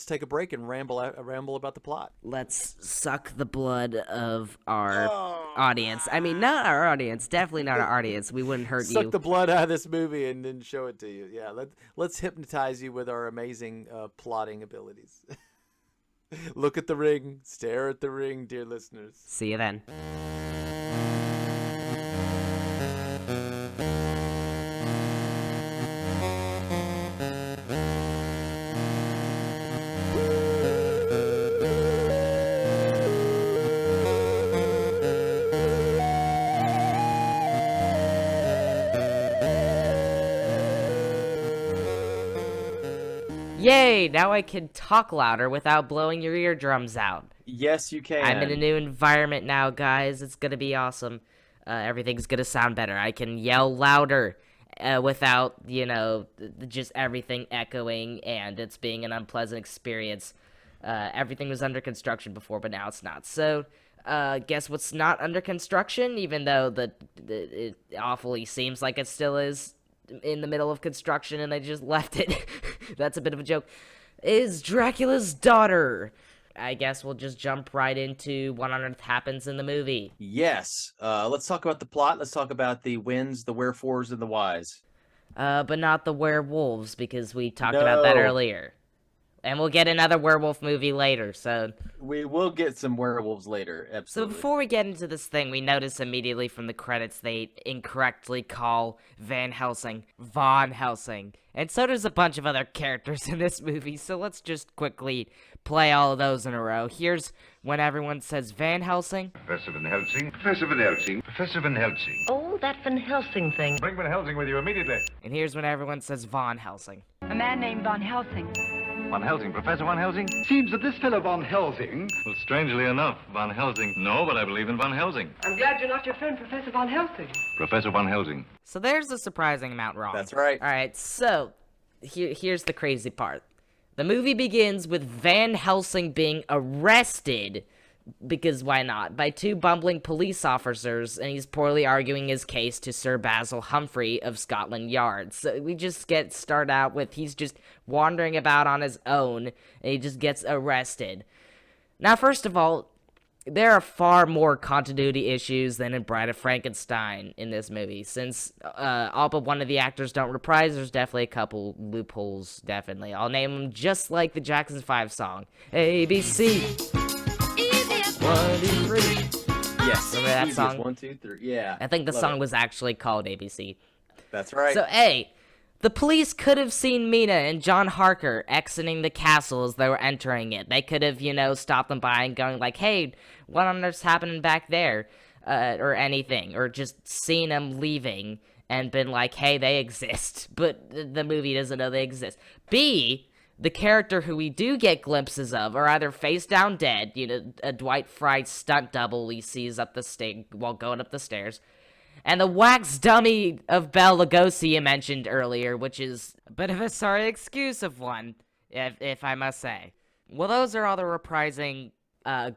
take a break and ramble about the plot. Let's suck the blood of our audience. I mean, not our audience. Definitely not our audience. We wouldn't hurt you. Suck the blood out of this movie and then show it to you. Yeah, let's hypnotize you with our amazing plotting abilities. Look at the ring. Stare at the ring, dear listeners. See you then. Yay! Now I can talk louder without blowing your eardrums out. Yes, you can. I'm in a new environment now, guys. It's gonna be awesome. Everything's gonna sound better. I can yell louder without, just everything echoing and it's being an unpleasant experience. Everything was under construction before, but now it's not. So, guess what's not under construction, even though it awfully seems like it still is in the middle of construction and they just left it. That's a bit of a joke. Is Dracula's daughter. I guess we'll just jump right into what on earth happens in the movie. Yes. Let's talk about the plot. Let's talk about the whens, the wherefores, and the whys. But not the werewolves, because we talked about that earlier. And we'll get another werewolf movie later, so... We will get some werewolves later, So absolutely. before we get into this thing, we notice immediately from the credits they incorrectly call Van Helsing Von Helsing. And so does a bunch of other characters in this movie, so let's just quickly play all of those in a row. Here's when everyone says Van Helsing. Professor Van Helsing. Professor Van Helsing. Professor Van Helsing. Oh, that Van Helsing thing. Bring Van Helsing with you immediately. And here's when everyone says Von Helsing. A man named Von Helsing. Van Helsing. Professor Van Helsing? Seems that this fellow Von Helsing... Well, strangely enough, Van Helsing. No, but I believe in Van Helsing. I'm glad you're not your friend, Professor Von Helsing. Professor Van Helsing. So there's a surprising amount wrong. That's right. Alright, so here's the crazy part. The movie begins with Van Helsing being arrested, because why not, by two bumbling police officers, and he's poorly arguing his case to Sir Basil Humphrey of Scotland Yard. So we just start out with he's just wandering about on his own, and he just gets arrested. Now, first of all, there are far more continuity issues than in Bride of Frankenstein in this movie. Since all but one of the actors don't reprise, there's definitely a couple loopholes, definitely. I'll name them just like the Jackson 5 song. ABC. 1, 2, 3. Yes. Remember that Easiest. song? 1, 2, 3. Yeah. I think the Love song it. was actually called ABC. That's right. So, A, the police could have seen Mina and John Harker exiting the castle as they were entering it. They could have, stopped them by and going like, hey, what on earth's happening back there? Or anything. Or just seen them leaving and been like, hey, they exist. But the movie doesn't know they exist. B, the character who we do get glimpses of are either face down dead, a Dwight Frye stunt double he sees up the while going up the stairs, and the wax dummy of Bela Lugosi you mentioned earlier, which is a bit of a sorry excuse of one, if I must say. Well, those are all the reprising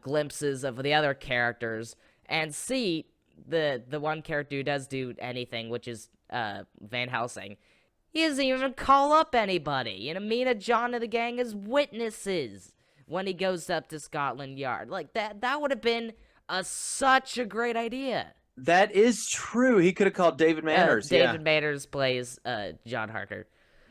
glimpses of the other characters, and C, the one character who does do anything, which is Van Helsing, he doesn't even call up anybody. Mina, John, and the gang as witnesses when he goes up to Scotland Yard. Like, that would have been such a great idea. That is true. He could have called David Manners. David Manners plays John Harker.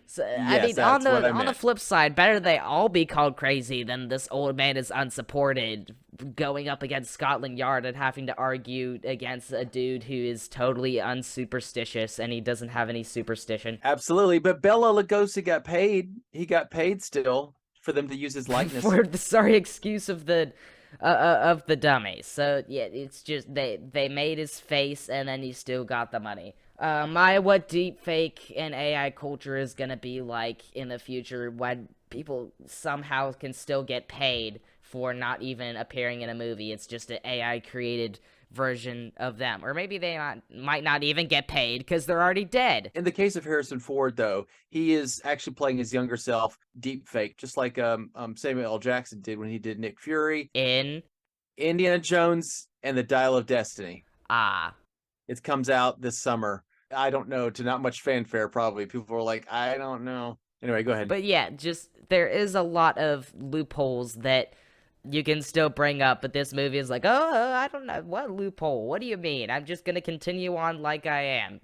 So, Yes, on that's what I the meant. flip side, better they all be called crazy than this old man is unsupported going up against Scotland Yard and having to argue against a dude who is totally unsuperstitious and he doesn't have any superstition. Absolutely. But Bela Lugosi got paid. He got paid still for them to use his likeness. For the sorry excuse of the dummy. So yeah, it's just they made his face and then he still got the money. What deepfake and AI culture is gonna be like in the future when people somehow can still get paid for not even appearing in a movie. It's just an AI created version of them, or maybe they might not even get paid because they're already dead. In the case of Harrison Ford, though, he is actually playing his younger self deepfake, just like Samuel L. Jackson did when he did Nick Fury In Indiana Jones and the Dial of Destiny. It comes out this summer. I don't know, to not much fanfare, probably. People were like, I don't know. Anyway, go ahead. But yeah, just there is a lot of loopholes that you can still bring up, but this movie is like, oh, I don't know, what loophole? What do you mean? I'm just gonna continue on like I am,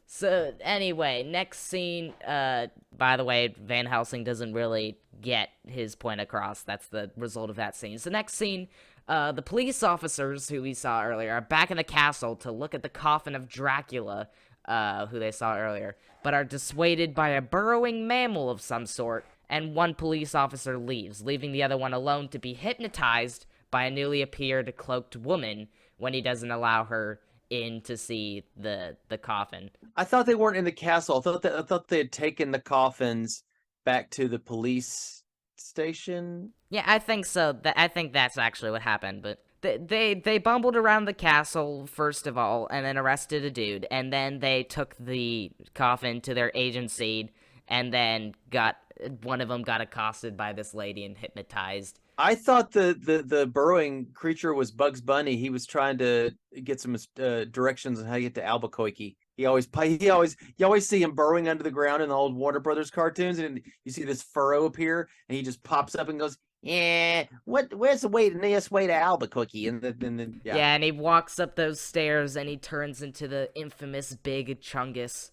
So, anyway, next scene, by the way, Van Helsing doesn't really get his point across. That's the result of that scene. So, next scene, the police officers who we saw earlier are back in the castle to look at the coffin of Dracula, who they saw earlier, but are dissuaded by a burrowing mammal of some sort, and one police officer leaves, leaving the other one alone to be hypnotized by a newly appeared cloaked woman when he doesn't allow her in to see the coffin. I thought they weren't in the castle. I thought they had taken the coffins back to the police station. Yeah, I think so. I think that's actually what happened, but they bumbled around the castle, first of all, and then arrested a dude, and then they took the coffin to their agency, and then one of them got accosted by this lady and hypnotized. I thought the burrowing creature was Bugs Bunny. He was trying to get some directions on how to get to Albuquerque. You always see him burrowing under the ground in the old Warner Brothers cartoons, and you see this furrow appear, and he just pops up and goes, "Yeah, where's the nearest way to Albuquerque?" And then yeah, and he walks up those stairs, and he turns into the infamous Big Chungus.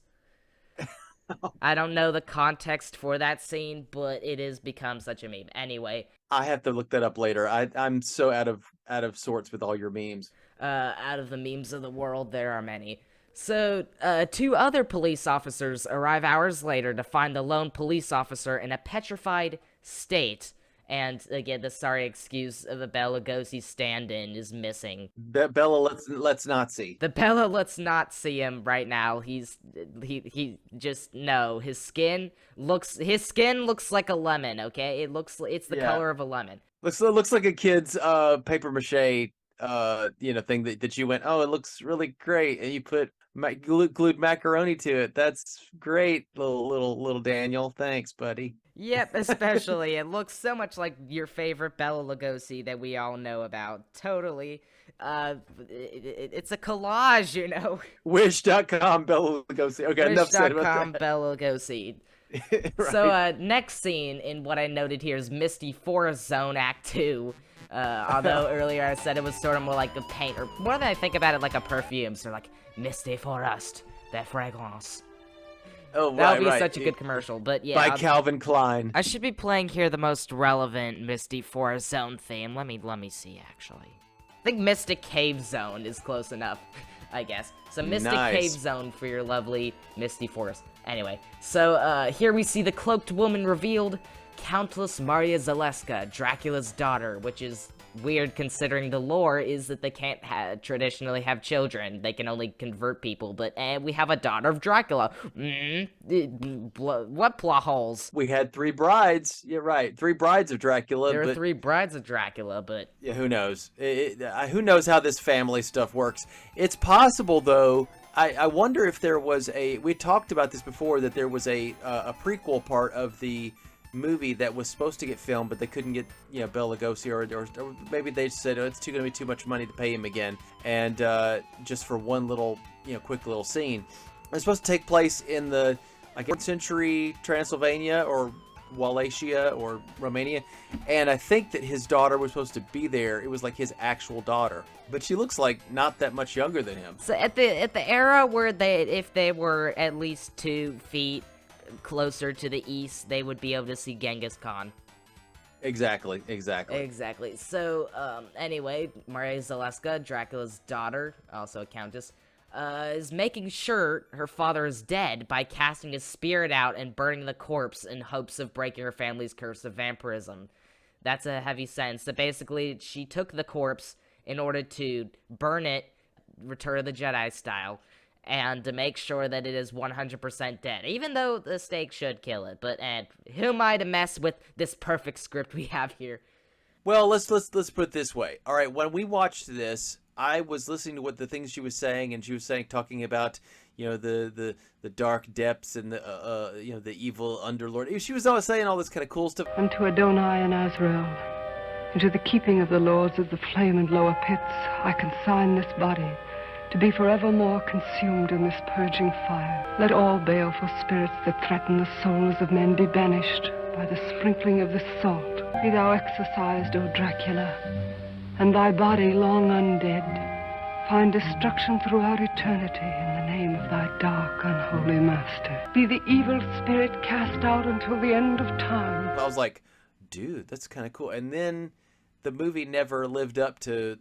I don't know the context for that scene, but it has become such a meme. Anyway, I have to look that up later. I'm so out of sorts with all your memes. out of the memes of the world, there are many. So, two other police officers arrive hours later to find the lone police officer in a petrified state. And again, the sorry excuse of a Bela Lugosi stand-in is missing. Bella, let's not see. The Bella, let's not see him right now. He just no. His skin looks like a lemon. Okay, it's the color of a lemon. Looks like a kid's paper mache thing that you went, oh, it looks really great, and you put glued macaroni to it. That's great, little Daniel. Thanks, buddy. Yep, especially. It looks so much like your favorite Bela Lugosi that we all know about. Totally. It's a collage, you know. Wish.com Bela Lugosi. Okay, enough said about Wish.com that. Bela Lugosi. Right. So, next scene in what I noted here is Misty Forest Zone Act 2. Although earlier I said it was sort of more like a paint, or more than I think about it like a perfume. So like, Misty Forest, the fragrance. Oh, that would be right. such a good commercial, but yeah. By Calvin Klein. I should be playing here the most relevant Misty Forest Zone theme. Let me see, actually. I think Mystic Cave Zone is close enough, I guess. So Mystic Cave Zone for your lovely Misty Forest. Anyway, so here we see the cloaked woman revealed, Countess Maria Zaleska, Dracula's daughter, which is weird considering the lore is that they can't traditionally have children. They can only convert people, but we have a daughter of Dracula. What plot holes? We had 3 brides. Yeah, right. 3 brides of Dracula. There are 3 brides of Dracula, but... Yeah, who knows? Who knows how this family stuff works? It's possible, though. I wonder if there was we talked about this before, that there was a prequel part of the movie that was supposed to get filmed, but they couldn't get Bela Lugosi, or maybe they said, oh, it's going to be too much money to pay him again, and just for one little quick little scene. It was supposed to take place in the 4th century Transylvania or Wallachia or Romania, and I think that his daughter was supposed to be there. It was like his actual daughter, but she looks like not that much younger than him. So at the era where if they were at least 2 feet closer to the east, they would be able to see Genghis Khan. Exactly. So, anyway, Maria Zaleska, Dracula's daughter, also a countess, is making sure her father is dead by casting his spirit out and burning the corpse in hopes of breaking her family's curse of vampirism. That's a heavy sentence. So basically, she took the corpse in order to burn it, Return of the Jedi style, and to make sure that it is 100% dead, even though the stake should kill it. But who am I to mess with this perfect script we have here? Well, let's put it this way. All right, when we watched this, I was listening to what the things she was saying, and she was talking about the dark depths and the evil underlord. She was always saying all this kind of cool stuff. Unto Adonai and Azrael, into the keeping of the lords of the flame and lower pits, I consign this body, to be forevermore consumed in this purging fire. Let all baleful spirits that threaten the souls of men be banished by the sprinkling of this salt. Be thou exorcised, O Dracula, and thy body, long undead, find destruction throughout eternity in the name of thy dark, unholy master. Be the evil spirit cast out until the end of time. I was like, dude, that's kind of cool. And then the movie never lived up to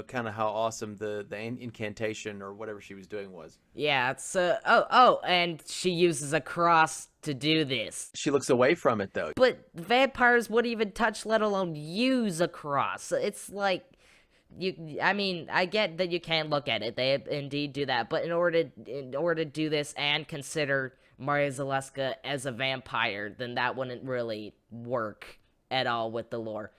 kind of how awesome the incantation or whatever she was doing was. Yeah, it's and she uses a cross to do this. She looks away from it, though. But vampires wouldn't even touch, let alone use a cross. It's like, I get that you can't look at it. They indeed do that. But in order to do this and consider Maria Zaleska as a vampire, then that wouldn't really work at all with the lore.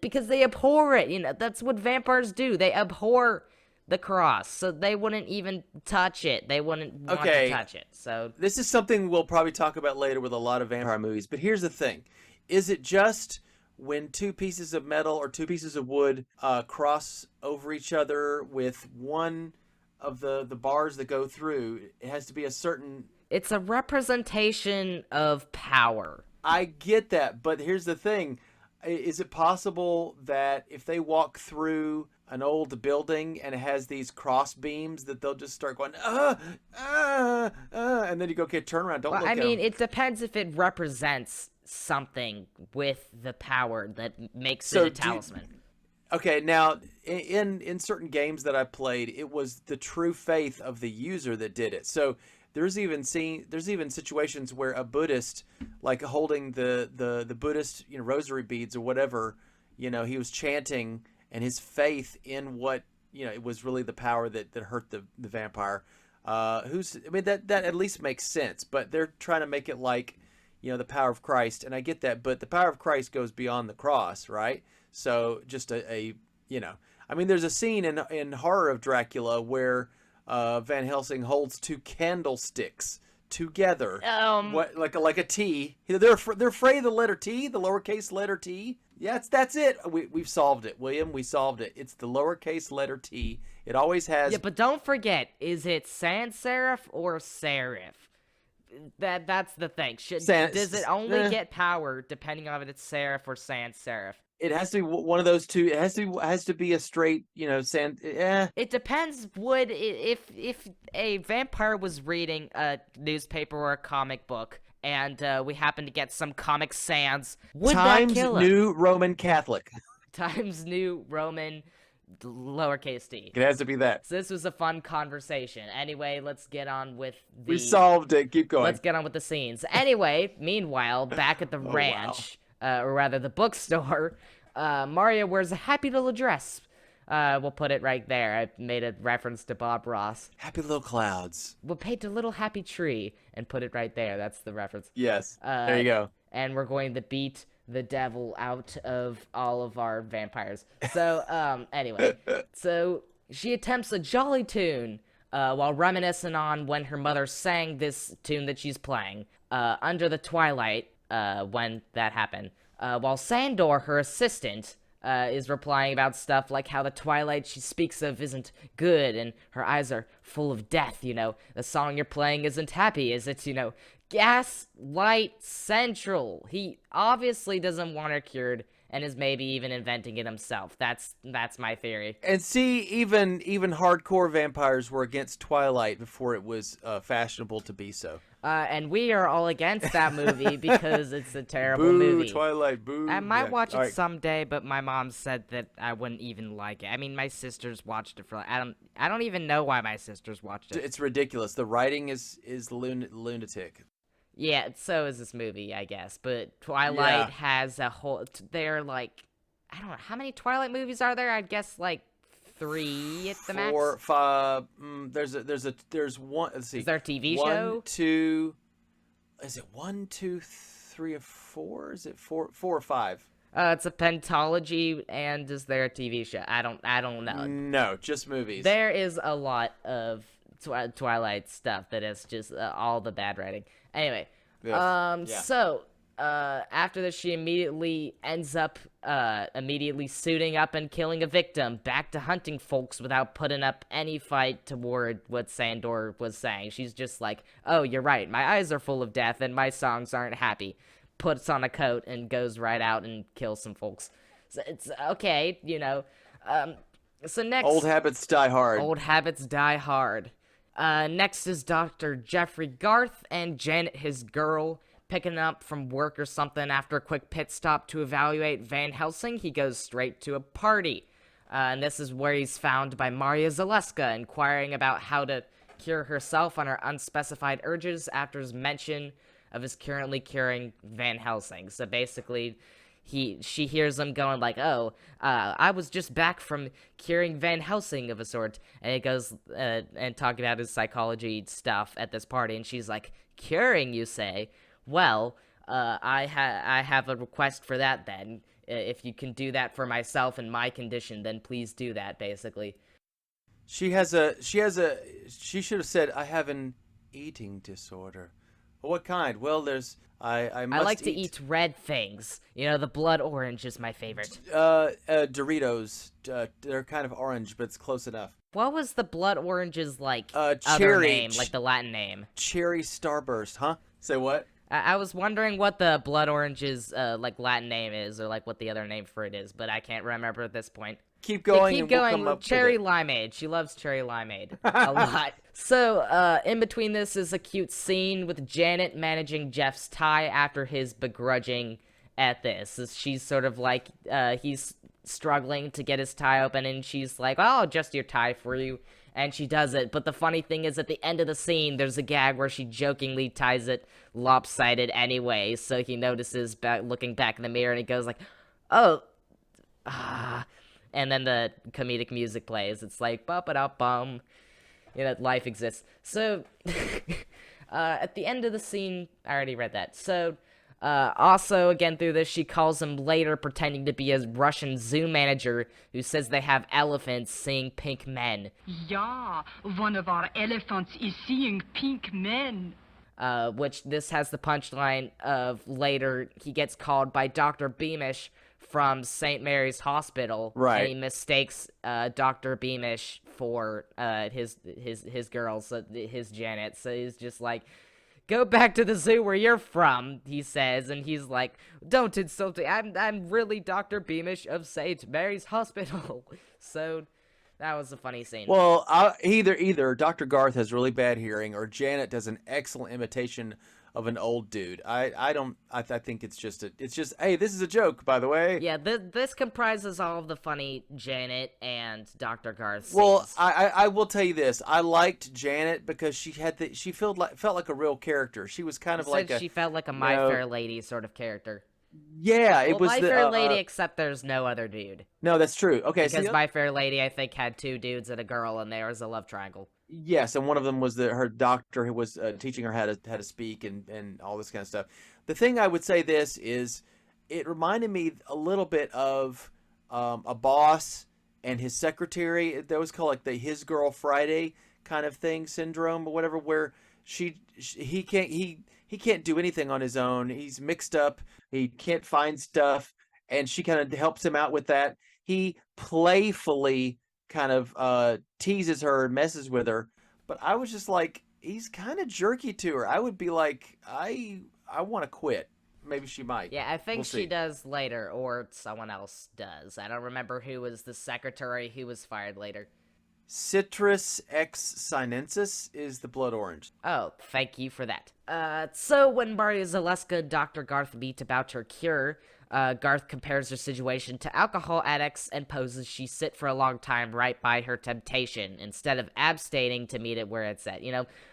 Because they abhor it, that's what vampires do. They abhor the cross, so they wouldn't even touch it. They wouldn't want to touch it. So this is something we'll probably talk about later with a lot of vampire movies. But here's the thing: is it just when 2 pieces of metal or 2 pieces of wood cross over each other with one of the bars that go through? It has to be a certain. It's a representation of power. I get that, but here's the thing. is it possible that if they walk through an old building and it has these cross beams that they'll just start going, and then you go, okay, turn around, don't look at them. It depends if it represents something with the power that makes it a talisman. Okay, now in certain games that I played, it was the true faith of the user that did it. So there's even situations where a Buddhist, like holding the Buddhist rosary beads or whatever, he was chanting, and his faith in what it was really the power that hurt the vampire. That at least makes sense, but they're trying to make it like the power of Christ, and I get that, but the power of Christ goes beyond the cross, right? So just there's a scene in Horror of Dracula where Van Helsing holds two candlesticks together, like a T. They're afraid of the letter T, the lowercase letter T. Yeah, that's it. We've solved it, William. We solved it. It's the lowercase letter T. It always has. Yeah, but don't forget, is it sans serif or serif? That's the thing. Does it only get power depending on if it's serif or sans serif? It has to be one of those two. It has to be a straight, sans. It depends. If a vampire was reading a newspaper or a comic book, and we happen to get some Comic Sans, would that kill him? Times New Roman Catholic. Times New Roman lowercase t. It has to be that. So this was a fun conversation. Anyway, let's get on with the... We solved it. Keep going. Let's get on with the scenes. Anyway, meanwhile, back at the ranch, or rather the bookstore, Mario wears a happy little dress. We'll put it right there. I made a reference to Bob Ross. Happy little clouds. We'll paint a little happy tree and put it right there. That's the reference. Yes. There you go. And we're going to beat the devil out of all of our vampires. So, anyway. So, she attempts a jolly tune while reminiscing on when her mother sang this tune that she's playing under the twilight when that happened. While Sandor, her assistant, is replying about stuff like how the twilight she speaks of isn't good and her eyes are full of death, The song you're playing isn't happy, is it, Gaslight Central. He obviously doesn't want her cured and is maybe even inventing it himself. That's my theory. And see, even hardcore vampires were against Twilight before it was fashionable to be so. And we are all against that movie because it's a terrible boo, movie. Twilight, boo. I might watch it someday, but my mom said that I wouldn't even like it. I mean, my sisters watched it for I don't even know why my sisters watched it. It's ridiculous. The writing is lunatic. Yeah, so is this movie, I guess. But Twilight has a whole... They're like... I don't know. How many Twilight movies are there? I'd guess like 3 at the max? 4, 5... there's one... Let's see. Is there a TV show? 1, 2... Is it 1, 2, 3, or 4? Is it 4 or 5? It's a pentology, and is there a TV show? I don't know. No, just movies. There is a lot of Twilight stuff that is just all the bad writing. Anyway, so after this, she immediately ends up suiting up and killing a victim, back to hunting folks without putting up any fight toward what Sandor was saying. She's just like, oh, you're right, my eyes are full of death and my songs aren't happy. Puts on a coat and goes right out and kills some folks. So it's okay, So next... Old habits die hard. Old habits die hard. Next is Dr. Jeffrey Garth and Janet, his girl, picking up from work or something. After a quick pit stop to evaluate Van Helsing, he goes straight to a party. And this is where he's found by Maria Zaleska, inquiring about how to cure herself on her unspecified urges after his mention of his currently curing Van Helsing. So basically... She hears him going like, I was just back from curing Van Helsing of a sort, and he goes and talking about his psychology stuff at this party, and she's like, curing, you say? Well, I have a request for that then. If you can do that for myself and my condition, then please do that, basically. She should have said, I have an eating disorder. What kind? Well, I like to eat red things. The blood orange is my favorite. Doritos. They're kind of orange, but it's close enough. What was the blood orange's, cherry other name, like the Latin name? Cherry Starburst, huh? Say what? I was wondering what the blood orange's like Latin name is, or like what the other name for it is, but I can't remember at this point. Keep going. Keep and we'll going. come up Cherry with it. limeade. She loves cherry limeade a lot. So, in between this is a cute scene with Janet managing Jeff's tie after his begrudging at this. She's sort of like, he's struggling to get his tie open, and she's like, "Oh, I'll adjust your tie for you." And she does it. But the funny thing is, at the end of the scene, there's a gag where she jokingly ties it lopsided anyway. So he notices, looking back in the mirror, and he goes like, "Oh, ah." And then the comedic music plays. It's like, ba-ba-da-bum. Life exists. So, at the end of the scene, I already read that. So, also, again, through this, she calls him later, pretending to be a Russian zoo manager who says they have elephants seeing pink men. Yeah, one of our elephants is seeing pink men. Which this has the punchline of later he gets called by Dr. Beamish from St. Mary's Hospital. Right. And he mistakes Dr. Beamish for his girls, his Janet. So he's just like, "Go back to the zoo where you're from," he says, and he's like, "Don't insult me. I'm really Dr. Beamish of St. Mary's Hospital." So that was a funny scene. Well, either Dr. Garth has really bad hearing, or Janet does an excellent imitation of an old dude. I think it's just hey, this is a joke, by the way. Yeah, this comprises all of the funny Janet and Dr. Garth scenes. Well, I will tell you this. I liked Janet because she felt like a real character. She was kind of like she felt like a My Fair Lady sort of character. Yeah, it was My Fair Lady, except there's no other dude. No, that's true. Okay, because My Fair Lady, I think, had 2 dudes and a girl, and there was a love triangle. Yes, and one of them was her doctor who was teaching her how to speak and all this kind of stuff. The thing I would say this is, it reminded me a little bit of a boss and his secretary. That was called like the His Girl Friday kind of thing syndrome or whatever, where he can't do anything on his own. He's mixed up. He can't find stuff, and she kind of helps him out with that. He playfully kind of teases her and messes with her, but I was just like, he's kind of jerky to her. I would be like, I want to quit. Maybe she might. Yeah, I think she does later, or someone else does. I don't remember who was the secretary who was fired later. Citrus X sinensis is the blood orange. Oh, thank you for that. So when Maria Zaleska and Dr. Garth meet about her cure, Garth compares her situation to alcohol addicts and poses she sit for a long time right by her temptation instead of abstaining to meet it where it's at.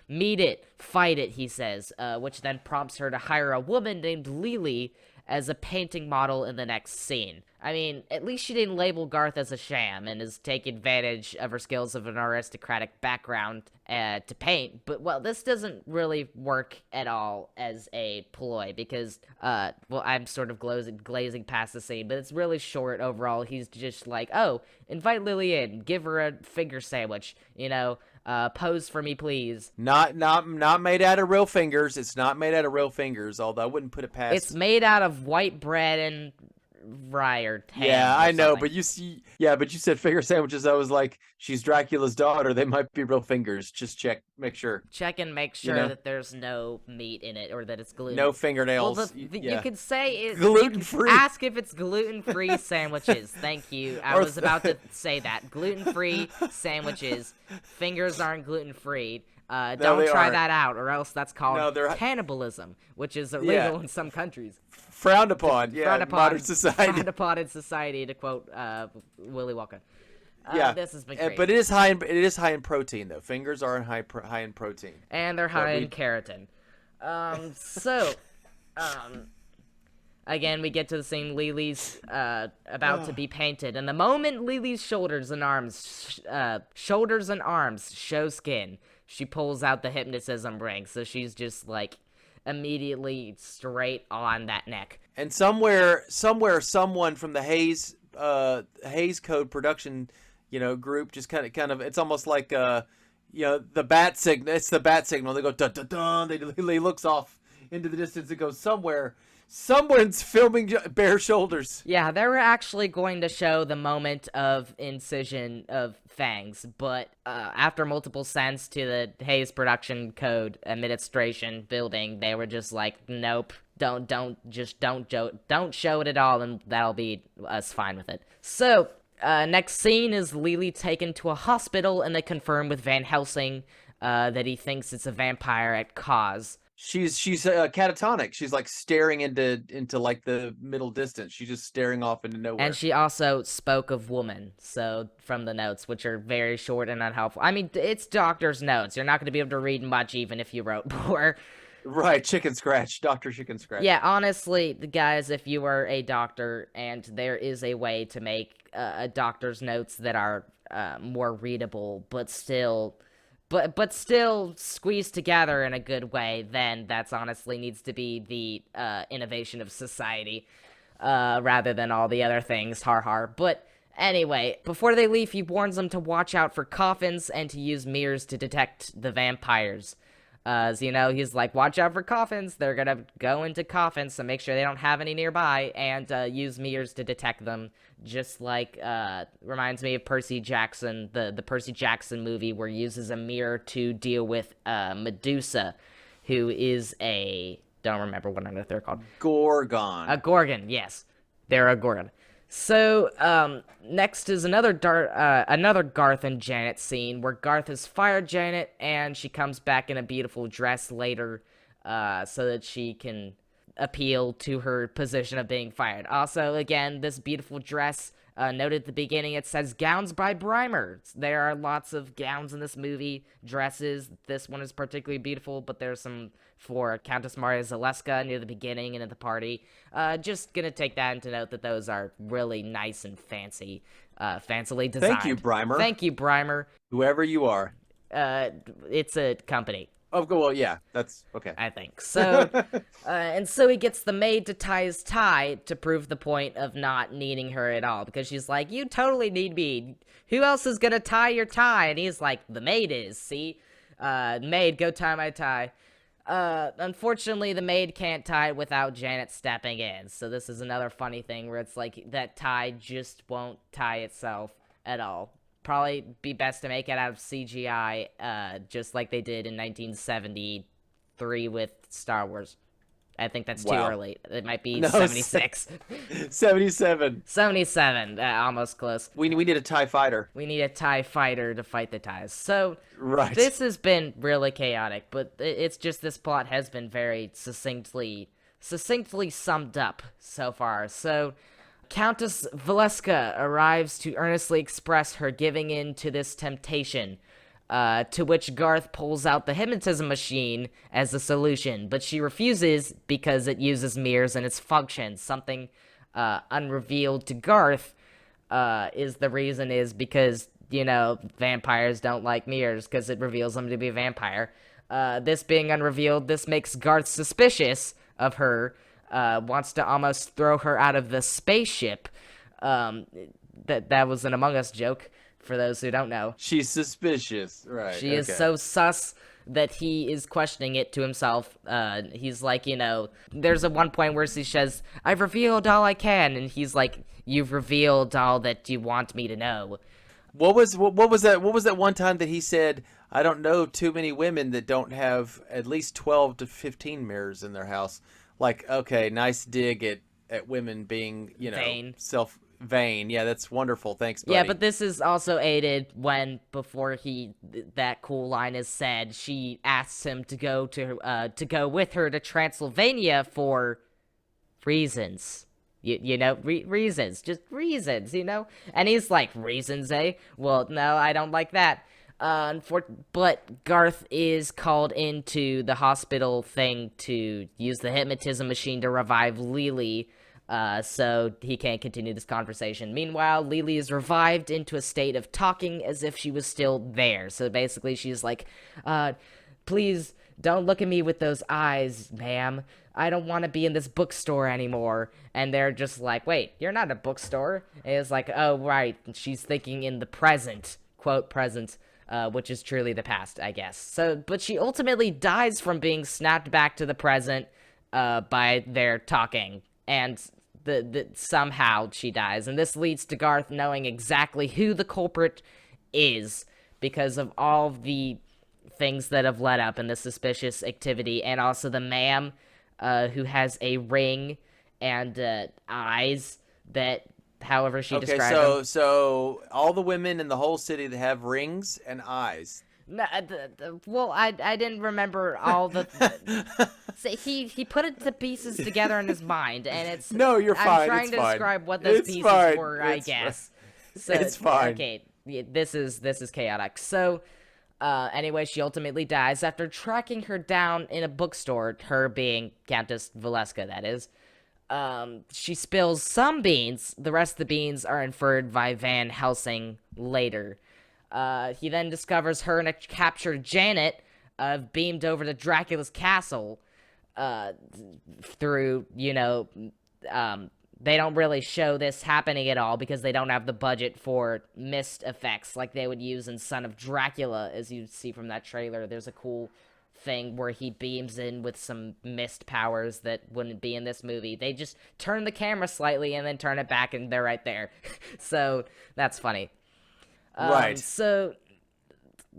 Meet it, fight it, he says, which then prompts her to hire a woman named Lily as a painting model in the next scene. I mean, at least she didn't label Garth as a sham and is taking advantage of her skills of an aristocratic background to paint. But, well, this doesn't really work at all as a ploy because, I'm sort of glazing past the scene, but it's really short overall. He's just like, "Oh, invite Lily in, give her a finger sandwich, pose for me, please." Not made out of real fingers. It's not made out of real fingers, although I wouldn't put it past. It's made out of white bread and rye or ham. Yeah, I know, but you said finger sandwiches. I was like, she's Dracula's daughter. They might be real fingers. Just make sure. Check and make sure that there's no meat in it or that it's gluten. No fingernails. Well, you could say it's gluten-free. Ask if it's gluten-free sandwiches. Thank you. I was about to say that. Gluten-free sandwiches. Fingers aren't gluten-free. Don't try that out, or else that's called cannibalism, which is illegal in some countries. Frowned upon, frowned upon, modern society. Frowned upon in society, to quote Willy Wonka. This has been crazy. But it is high in protein, though. Fingers are high in protein, and they're high in keratin. Again, we get to the scene. Lily's about to be painted, and the moment Lily's shoulders and arms show skin, she pulls out the hypnotism ring. So she's just like immediately straight on that neck. And somewhere, someone from the Hays Code production, group just kind of, it's almost like the bat signal. It's the bat signal. They go dun dun dun. He looks off into the distance. It goes somewhere. Someone's filming bare shoulders. Yeah, they were actually going to show the moment of incision of fangs, but after multiple sends to the Hayes Production Code Administration building, they were just like, nope, don't show it at all, and that'll be us fine with it. So, next scene is Lily taken to a hospital, and they confirm with Van Helsing that he thinks it's a vampire at cause. She's catatonic. She's like staring into like the middle distance. She's just staring off into nowhere. And she also spoke of woman, so from the notes, which are very short and unhelpful. I mean, it's doctor's notes. You're not going to be able to read much even if you wrote more. Right, chicken scratch, Dr. Chicken Scratch. Yeah, honestly, guys, if you are a doctor and there is a way to make a doctor's notes that are more readable, but still squeezed together in a good way, then that's honestly needs to be the innovation of society, rather than all the other things, har. But anyway, before they leave, he warns them to watch out for coffins and to use mirrors to detect the vampires. So, he's like, watch out for coffins. They're gonna go into coffins, so make sure they don't have any nearby, and use mirrors to detect them. Just like, reminds me of Percy Jackson, the Percy Jackson movie, where he uses a mirror to deal with Medusa, who is don't remember what on earth they're called. Gorgon. A Gorgon, yes. They're a Gorgon. So, next is another Garth and Janet scene, where Garth has fired Janet, and she comes back in a beautiful dress later, so that she can appeal to her position of being fired. Also, again, this beautiful dress, noted at the beginning, it says gowns by Brymer. There are lots of gowns in this movie, dresses. This one is particularly beautiful, but there's some for Countess Maria Zaleska near the beginning and at the party. Just gonna take that into note that those are really nice and fancily designed. Thank you, Brymer. Thank you, Brymer. Whoever you are. It's a company. Oh, well, yeah, that's okay. I think. So, and so he gets the maid to tie his tie to prove the point of not needing her at all, because she's like, you totally need me. Who else is gonna tie your tie? And he's like, the maid is, see? Maid, go tie my tie. Unfortunately, the maid can't tie it without Janet stepping in, so this is another funny thing where it's like, that tie just won't tie itself at all. Probably be best to make it out of CGI, just like they did in 1973 with Star Wars. I think that's too early. It might be 76. 77. 77, almost close. We need a TIE fighter. We need a TIE fighter to fight the TIEs. So, right. This has been really chaotic, but it's just this plot has been very succinctly summed up so far. So, Countess Valeska arrives to earnestly express her giving in to this temptation, to which Garth pulls out the hypnotism machine as a solution, but she refuses because it uses mirrors and its function. Something unrevealed to Garth is the reason is because, vampires don't like mirrors because it reveals them to be a vampire. This being unrevealed, this makes Garth suspicious of her, wants to almost throw her out of the spaceship. That was an Among Us joke, for those who don't know. She's suspicious, right. She is so sus that he is questioning it to himself. He's like, there's a one point where she says, I've revealed all I can, and he's like, you've revealed all that you want me to know. What was that one time that he said, I don't know too many women that don't have at least 12 to 15 mirrors in their house. Like, okay, nice dig at women being, vain. Vain. Yeah, that's wonderful. Thanks, buddy. Yeah, but this is also aided when, before that cool line is said, she asks him to go with her to Transylvania for reasons. Reasons. Just reasons, And he's like, reasons, eh? Well, no, I don't like that. But Garth is called into the hospital thing to use the hypnotism machine to revive Lily, so he can't continue this conversation. Meanwhile, Lily is revived into a state of talking as if she was still there. So basically, she's like, please don't look at me with those eyes, ma'am. I don't want to be in this bookstore anymore. And they're just like, wait, you're not a bookstore? And it's like, oh, right. She's thinking in the present, quote, present. Which is truly the past, I guess. So, but she ultimately dies from being snapped back to the present, by their talking, and somehow she dies. And this leads to Garth knowing exactly who the culprit is because of all the things that have led up in the suspicious activity, and also the ma'am who has a ring and eyes that however she described them. So all the women in the whole city that have rings and eyes. No, well, I didn't remember all the. So he put it to pieces together in his mind, and it's. No, you're fine. I'm trying to describe what those pieces were, I guess. So it's fine. Okay, this is chaotic. So, anyway, she ultimately dies after tracking her down in a bookstore. Her being Countess Valeska, that is. She spills some beans. The rest of the beans are inferred by Van Helsing later. He then discovers her and a captured Janet beamed over to Dracula's castle through, they don't really show this happening at all because they don't have the budget for mist effects like they would use in Son of Dracula, as you see from that trailer. There's a cool thing where he beams in with some mist powers that wouldn't be in this movie. They just turn the camera slightly and then turn it back and they're right there. So that's funny. Right. So,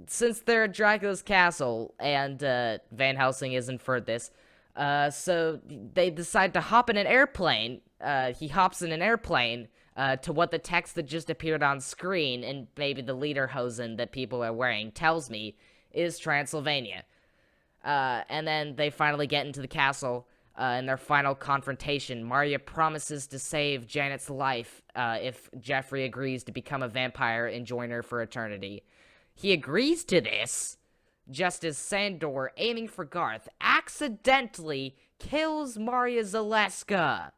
since they're at Dracula's castle, and Van Helsing has inferred this, so they decide to hop in an airplane. He hops in an airplane to what the text that just appeared on screen, and maybe the lederhosen that people are wearing tells me, is Transylvania. And then they finally get into the castle. In their final confrontation, Maria promises to save Janet's life if Jeffrey agrees to become a vampire and join her for eternity. He agrees to this, just as Sandor, aiming for Garth, accidentally kills Maria Zaleska.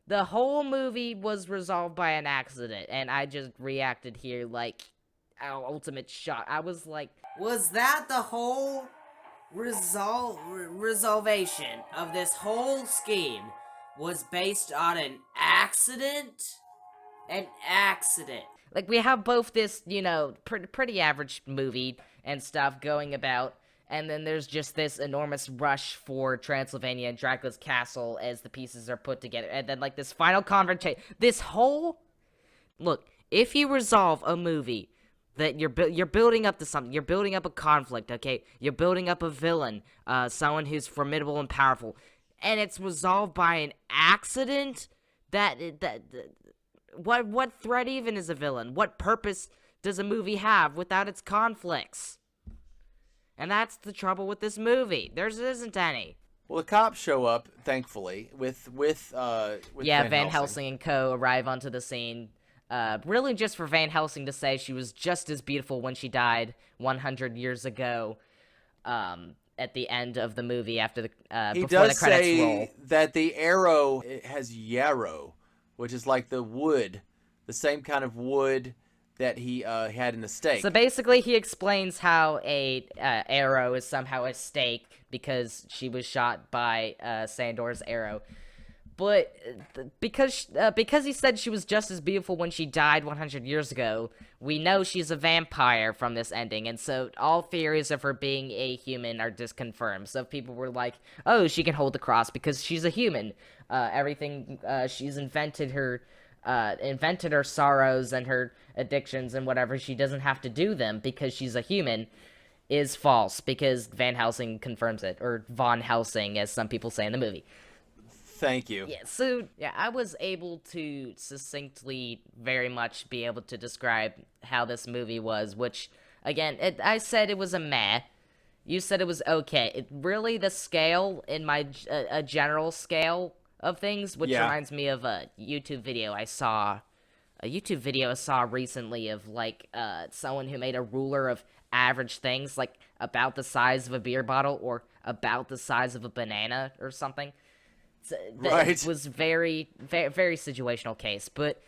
The whole movie was resolved by an accident, and I just reacted here like, ultimate shock. I was like, was that the whole resolution of this whole scheme was based on an accident? An accident. Like, we have both this, pretty average movie and stuff going about, and then there's just this enormous rush for Transylvania and Dracula's castle as the pieces are put together, and then, like, this final confrontation. This whole... Look, if you resolve a movie that you're building up to something. You're building up a conflict, okay? You're building up a villain, someone who's formidable and powerful, and it's resolved by an accident. What threat even is a villain? What purpose does a movie have without its conflicts? And that's the trouble with this movie. There isn't any. Well, the cops show up, thankfully, with Van Helsing and co. arrive onto the scene. Really just for Van Helsing to say she was just as beautiful when she died 100 years ago, at the end of the movie after the before the credits roll. He does say that the arrow has yarrow, which is like the wood, the same kind of wood that he had in the stake. So basically, he explains how a arrow is somehow a stake because she was shot by Sandor's arrow. But because he said she was just as beautiful when she died 100 years ago, we know she's a vampire from this ending, and so all theories of her being a human are disconfirmed. So if people were like, oh, she can hold the cross because she's a human. She's invented her sorrows and her addictions and whatever. She doesn't have to do them because she's a human, is false, because Van Helsing confirms it, or Von Helsing, as some people say in the movie. Thank you. Yeah, so, I was able to succinctly very much be able to describe how this movie was, which, again, I said it was a meh. You said it was okay. Really, the scale, in my a general scale of things, which reminds me of a YouTube video I saw recently of, like, someone who made a ruler of average things, like, about the size of a beer bottle, or about the size of a banana, or something. Right. It was very, very, very situational case, but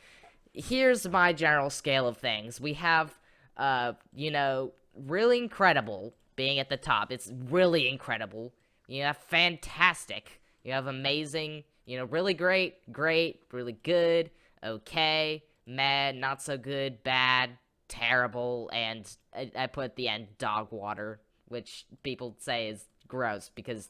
here's my general scale of things. We have, really incredible being at the top. It's really incredible. You have fantastic. You have amazing, really great, really good, okay, mad, not so good, bad, terrible, and I put at the end dog water, which people say is gross because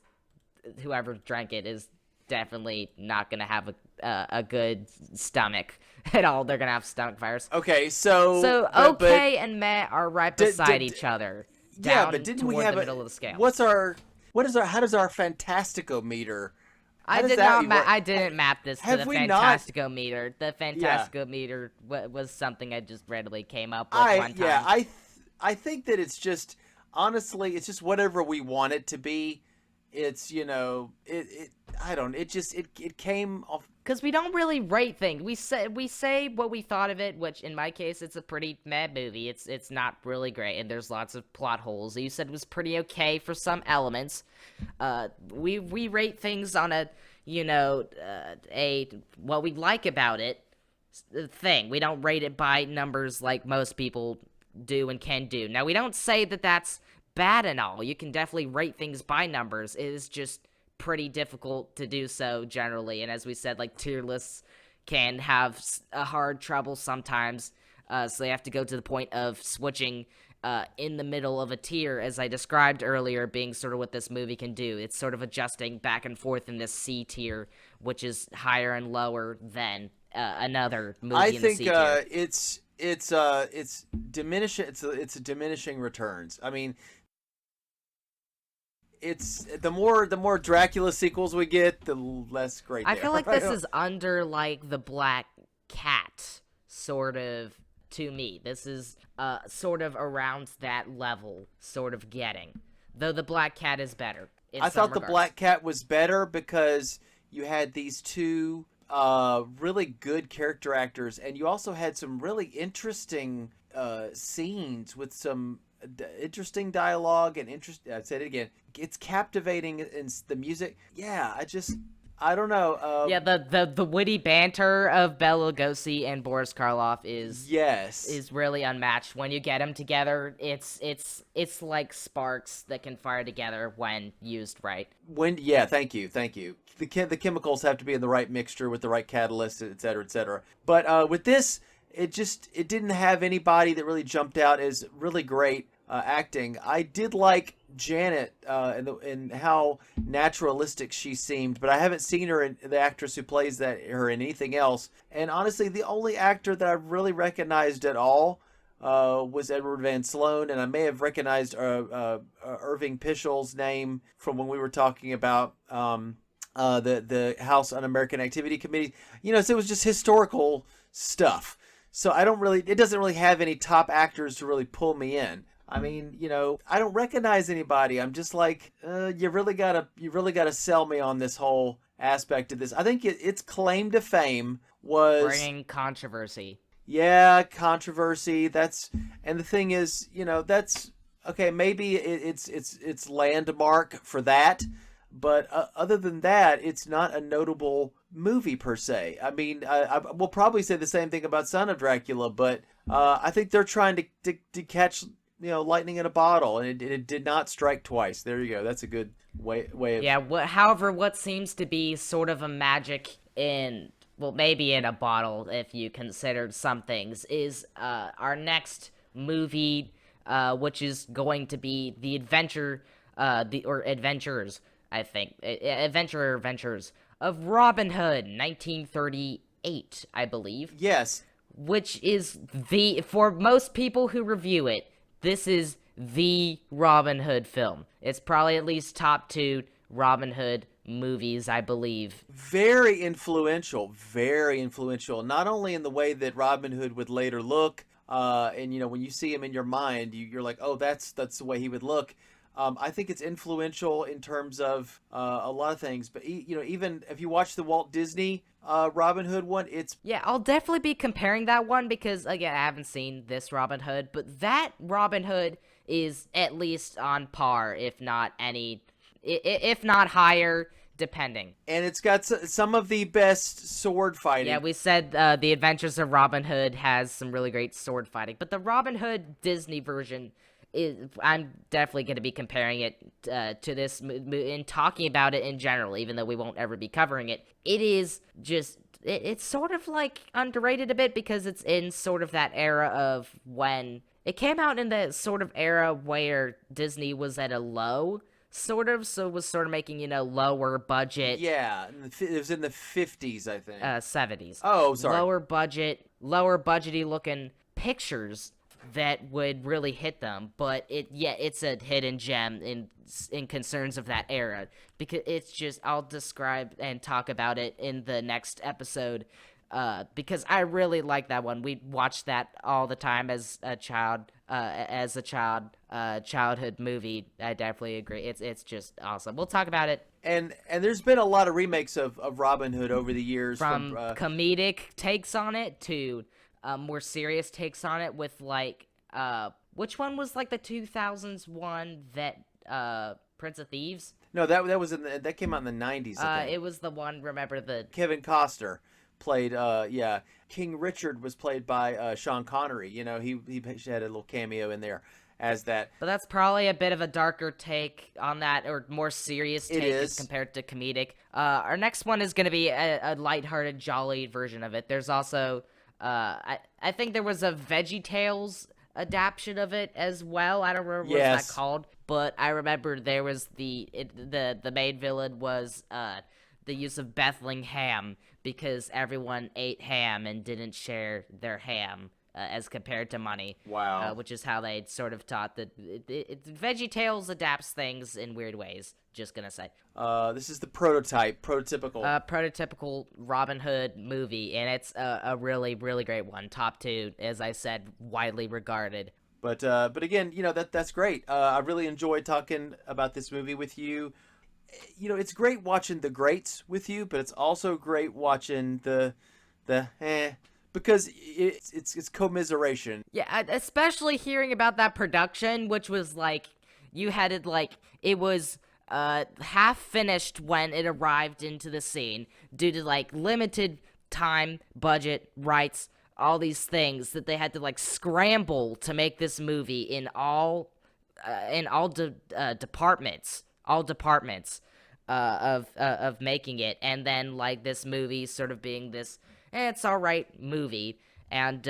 whoever drank it is definitely not gonna have a good stomach at all. They're gonna have stomach virus. Okay, so okay and meh are right beside each other. Yeah, but didn't we have the middle of the scale. How does our Fantasticometer? I didn't map this to the Fantasticometer. The Fantasticometer was something I just readily came up with one time. Yeah, I think that it's just, honestly, it's just whatever we want it to be. It's, it came off. Because we don't really rate things. We say what we thought of it, which in my case, it's a pretty meh movie. It's not really great, and there's lots of plot holes. You said it was pretty okay for some elements. We rate things on a what we like about it thing. We don't rate it by numbers like most people do and can do. Now, we don't say that that's bad and all. You can definitely rate things by numbers. It is just pretty difficult to do so generally, and as we said, like, tier lists can have a hard trouble sometimes, so they have to go to the point of switching in the middle of a tier, as I described earlier, being sort of what this movie can do. It's sort of adjusting back and forth in this C tier, which is higher and lower than another movie in the C tier. I think it's diminishing. It's a diminishing returns. I mean, it's the more Dracula sequels we get, the less great. I feel like this is under like the Black Cat, sort of, to me. This is sort of around that level, sort of getting. Though the Black Cat is better. I thought the Black Cat was better because you had these two really good character actors, and you also had some really interesting scenes with some interesting dialogue and I said it again. It's captivating in the music. Yeah, I don't know. Yeah, the witty banter of Bela Lugosi and Boris Karloff is really unmatched. When you get them together, it's like sparks that can fire together when used right. Thank you. The chemicals have to be in the right mixture with the right catalyst, et cetera, et cetera. But with this, it didn't have anybody that really jumped out as really great acting. I did like Janet and how naturalistic she seemed, but I haven't seen her in the actress who plays her in anything else. And honestly, the only actor that I really recognized at all was Edward Van Sloan, and I may have recognized Irving Pischel's name from when we were talking about the House Un-American Activity Committee. So it was just historical stuff. So it doesn't really have any top actors to really pull me in. I mean, I don't recognize anybody. I'm just like, you really gotta sell me on this whole aspect of this. I think its claim to fame was bringing controversy. Yeah, controversy. And the thing is, that's okay. Maybe it's landmark for that, but other than that, it's not a notable movie per se. I mean, I will probably say the same thing about Son of Dracula, but I think they're trying to catch lightning in a bottle, and it did not strike twice. There you go. That's a good way of... Yeah, however, what seems to be sort of a magic maybe in a bottle, if you considered some things, is our next movie, which is going to be the Adventures, I think. Adventures of Robin Hood, 1938, I believe. Yes. Which is for most people who review it, this is the Robin Hood film. It's probably at least top 2 Robin Hood movies, I believe. Very influential. Not only in the way that Robin Hood would later look, and when you see him in your mind, you're like, oh, that's the way he would look. I think it's influential in terms of a lot of things. But even if you watch the Walt Disney Robin Hood one, yeah, I'll definitely be comparing that one because, again, I haven't seen this Robin Hood, but that Robin Hood is at least on par, if not higher, depending. And it's got some of the best sword fighting. Yeah, we said The Adventures of Robin Hood has some really great sword fighting, but the Robin Hood Disney version, I'm definitely going to be comparing it to this and talking about it in general, even though we won't ever be covering it. It is just, it's sort of like underrated a bit because it's in sort of that era of when it came out, in the sort of era where Disney was at a low. sort of, so it was sort of making, lower budget. Yeah, it was in the 50s, I think. 70s. Oh, sorry. Lower budgety looking pictures that would really hit them, but it's a hidden gem in concerns of that era, because it's just, I'll describe and talk about it in the next episode, because I really like that one. We watched that all the time as a childhood movie. I definitely agree. It's just awesome. We'll talk about it. And there's been a lot of remakes of Robin Hood over the years, from comedic takes on it to more serious takes on it, with like which one was like the 2000s one that Prince of Thieves? No, that came out in the 90s. I think. It was the one. Remember the Kevin Costner played. King Richard was played by Sean Connery. He had a little cameo in there as that. But that's probably a bit of a darker take on that, or more serious take as compared to comedic. Our next one is going to be a lighthearted, jolly version of it. There's also I think there was a VeggieTales adaptation of it as well. I don't remember what that called, but I remember there was the main villain was the use of Bethlehem ham, because everyone ate ham and didn't share their ham as compared to money. Wow. Which is how they sort of taught that VeggieTales adapts things in weird ways. Just gonna say. This is the prototypical Robin Hood movie, and it's a really, really great one. Top 2, as I said, widely regarded. But again, that's great. I really enjoyed talking about this movie with you. It's great watching the greats with you, but it's also great watching the because it's commiseration. Yeah, especially hearing about that production, which was like, you had it like, it was half finished when it arrived into the scene, due to like limited time, budget, rights, all these things that they had to like scramble to make this movie in all departments of making it, and then like this movie sort of being this it's all right movie, and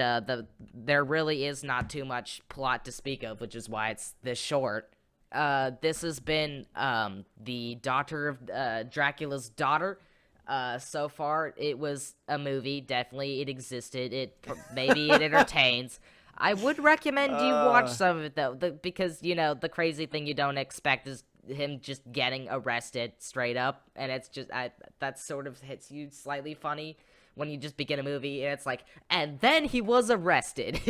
there really is not too much plot to speak of, which is why it's this short. This has been the daughter of Dracula's daughter. So far, it was a movie. Definitely, it existed. Maybe it entertains. I would recommend you watch some of it, though, because, the crazy thing you don't expect is him just getting arrested straight up, and it's just, that sort of hits you slightly funny when you just begin a movie, and it's like, and then he was arrested.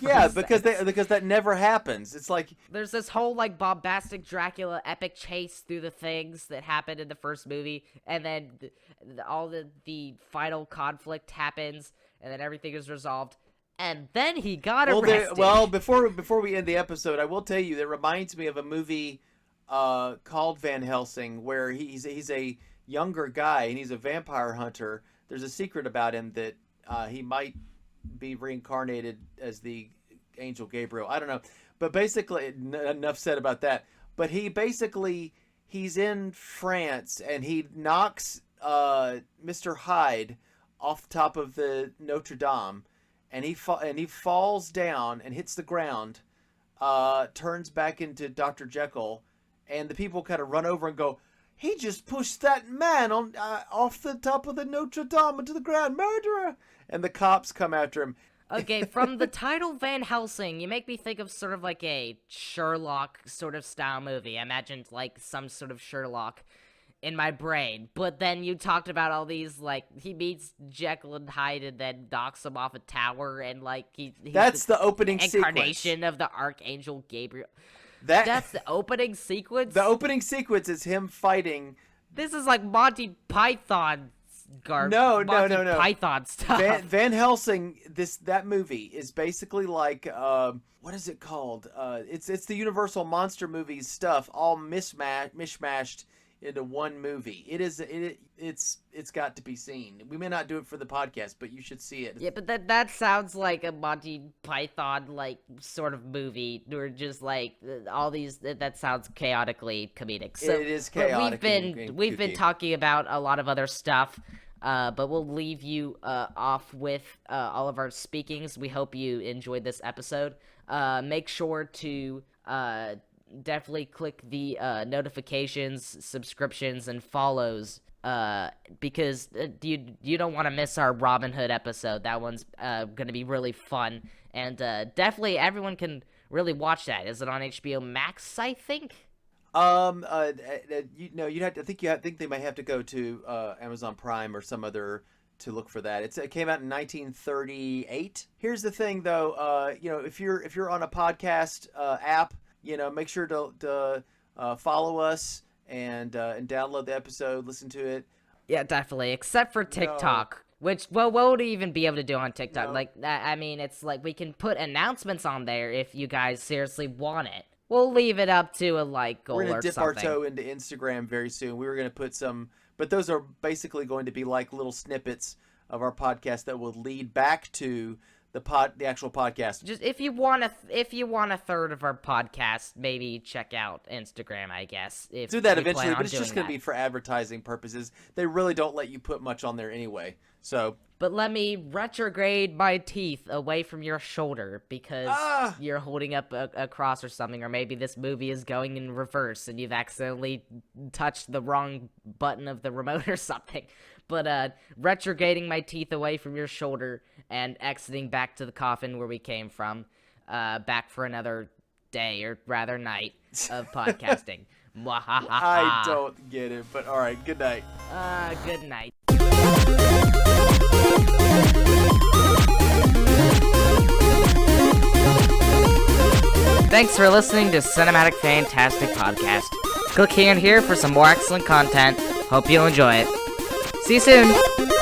Yeah, because that never happens. It's like, there's this whole like bombastic Dracula epic chase through the things that happened in the first movie, and then all the final conflict happens, and then everything is resolved, and then he got arrested. Before we end the episode, I will tell you that reminds me of a movie called Van Helsing, where he's a younger guy and he's a vampire hunter. There's a secret about him that he might be reincarnated as the angel Gabriel. I don't know. But basically, enough said about that. But he's in France, and he knocks Mr. Hyde off the top of the Notre Dame, and he falls down and hits the ground, turns back into Dr. Jekyll, and the people kind of run over and go, "He just pushed that man on off the top of the Notre Dame into the ground, murderer!" And the cops come after him. Okay, from the title Van Helsing, you make me think of sort of like a Sherlock sort of style movie. I imagined like some sort of Sherlock in my brain. But then you talked about all these, like, he meets Jekyll and Hyde and then knocks him off a tower, and like he's the opening incarnation sequence of the Archangel Gabriel. That's the opening sequence? The opening sequence is him fighting. This is like Monty Python No. Python stuff. Van Helsing, that movie is basically like, what is it called? It's the Universal Monster movies stuff, all mishmashed into one movie. It's got to be seen. We may not do it for the podcast, but you should see it. Yeah, but that sounds like a Monty Python like sort of movie, or just like all these. That sounds chaotically comedic. So it is chaotic. We've been talking about a lot of other stuff. But we'll leave you off with all of our speakings. We hope you enjoyed this episode. Make sure to definitely click the notifications, subscriptions, and follows. Because you don't want to miss our Robin Hood episode. That one's gonna be really fun, and definitely everyone can really watch that. Is it on HBO Max? I think. You'd have to, I think they might have to go to Amazon Prime or some other to look for that. It came out in 1938. Here's the thing, though. If you're on a podcast app, make sure to follow us and download the episode, listen to it. Yeah, definitely. Except for TikTok, which what would we even be able to do on TikTok? No. Like, I mean, it's like we can put announcements on there if you guys seriously want it. We'll leave it up to a like goal or something. We're gonna dip our toe into Instagram very soon. We were gonna put some, but those are basically going to be like little snippets of our podcast that will lead back to the actual podcast. Just if you want a third of our podcast, maybe check out Instagram, I guess. Do that eventually, but it's just going to be for advertising purposes. They really don't let you put much on there anyway. So, but let me retrograde my teeth away from your shoulder because you're holding up a cross or something, or maybe this movie is going in reverse and you've accidentally touched the wrong button of the remote or something. But retrograding my teeth away from your shoulder and exiting back to the coffin where we came from, back for another day, or rather night, of podcasting. I don't get it, but all right, good night. Good night. Thanks for listening to Cinematic Fantastic Podcast. Click here and here for some more excellent content. Hope you'll enjoy it. See you soon!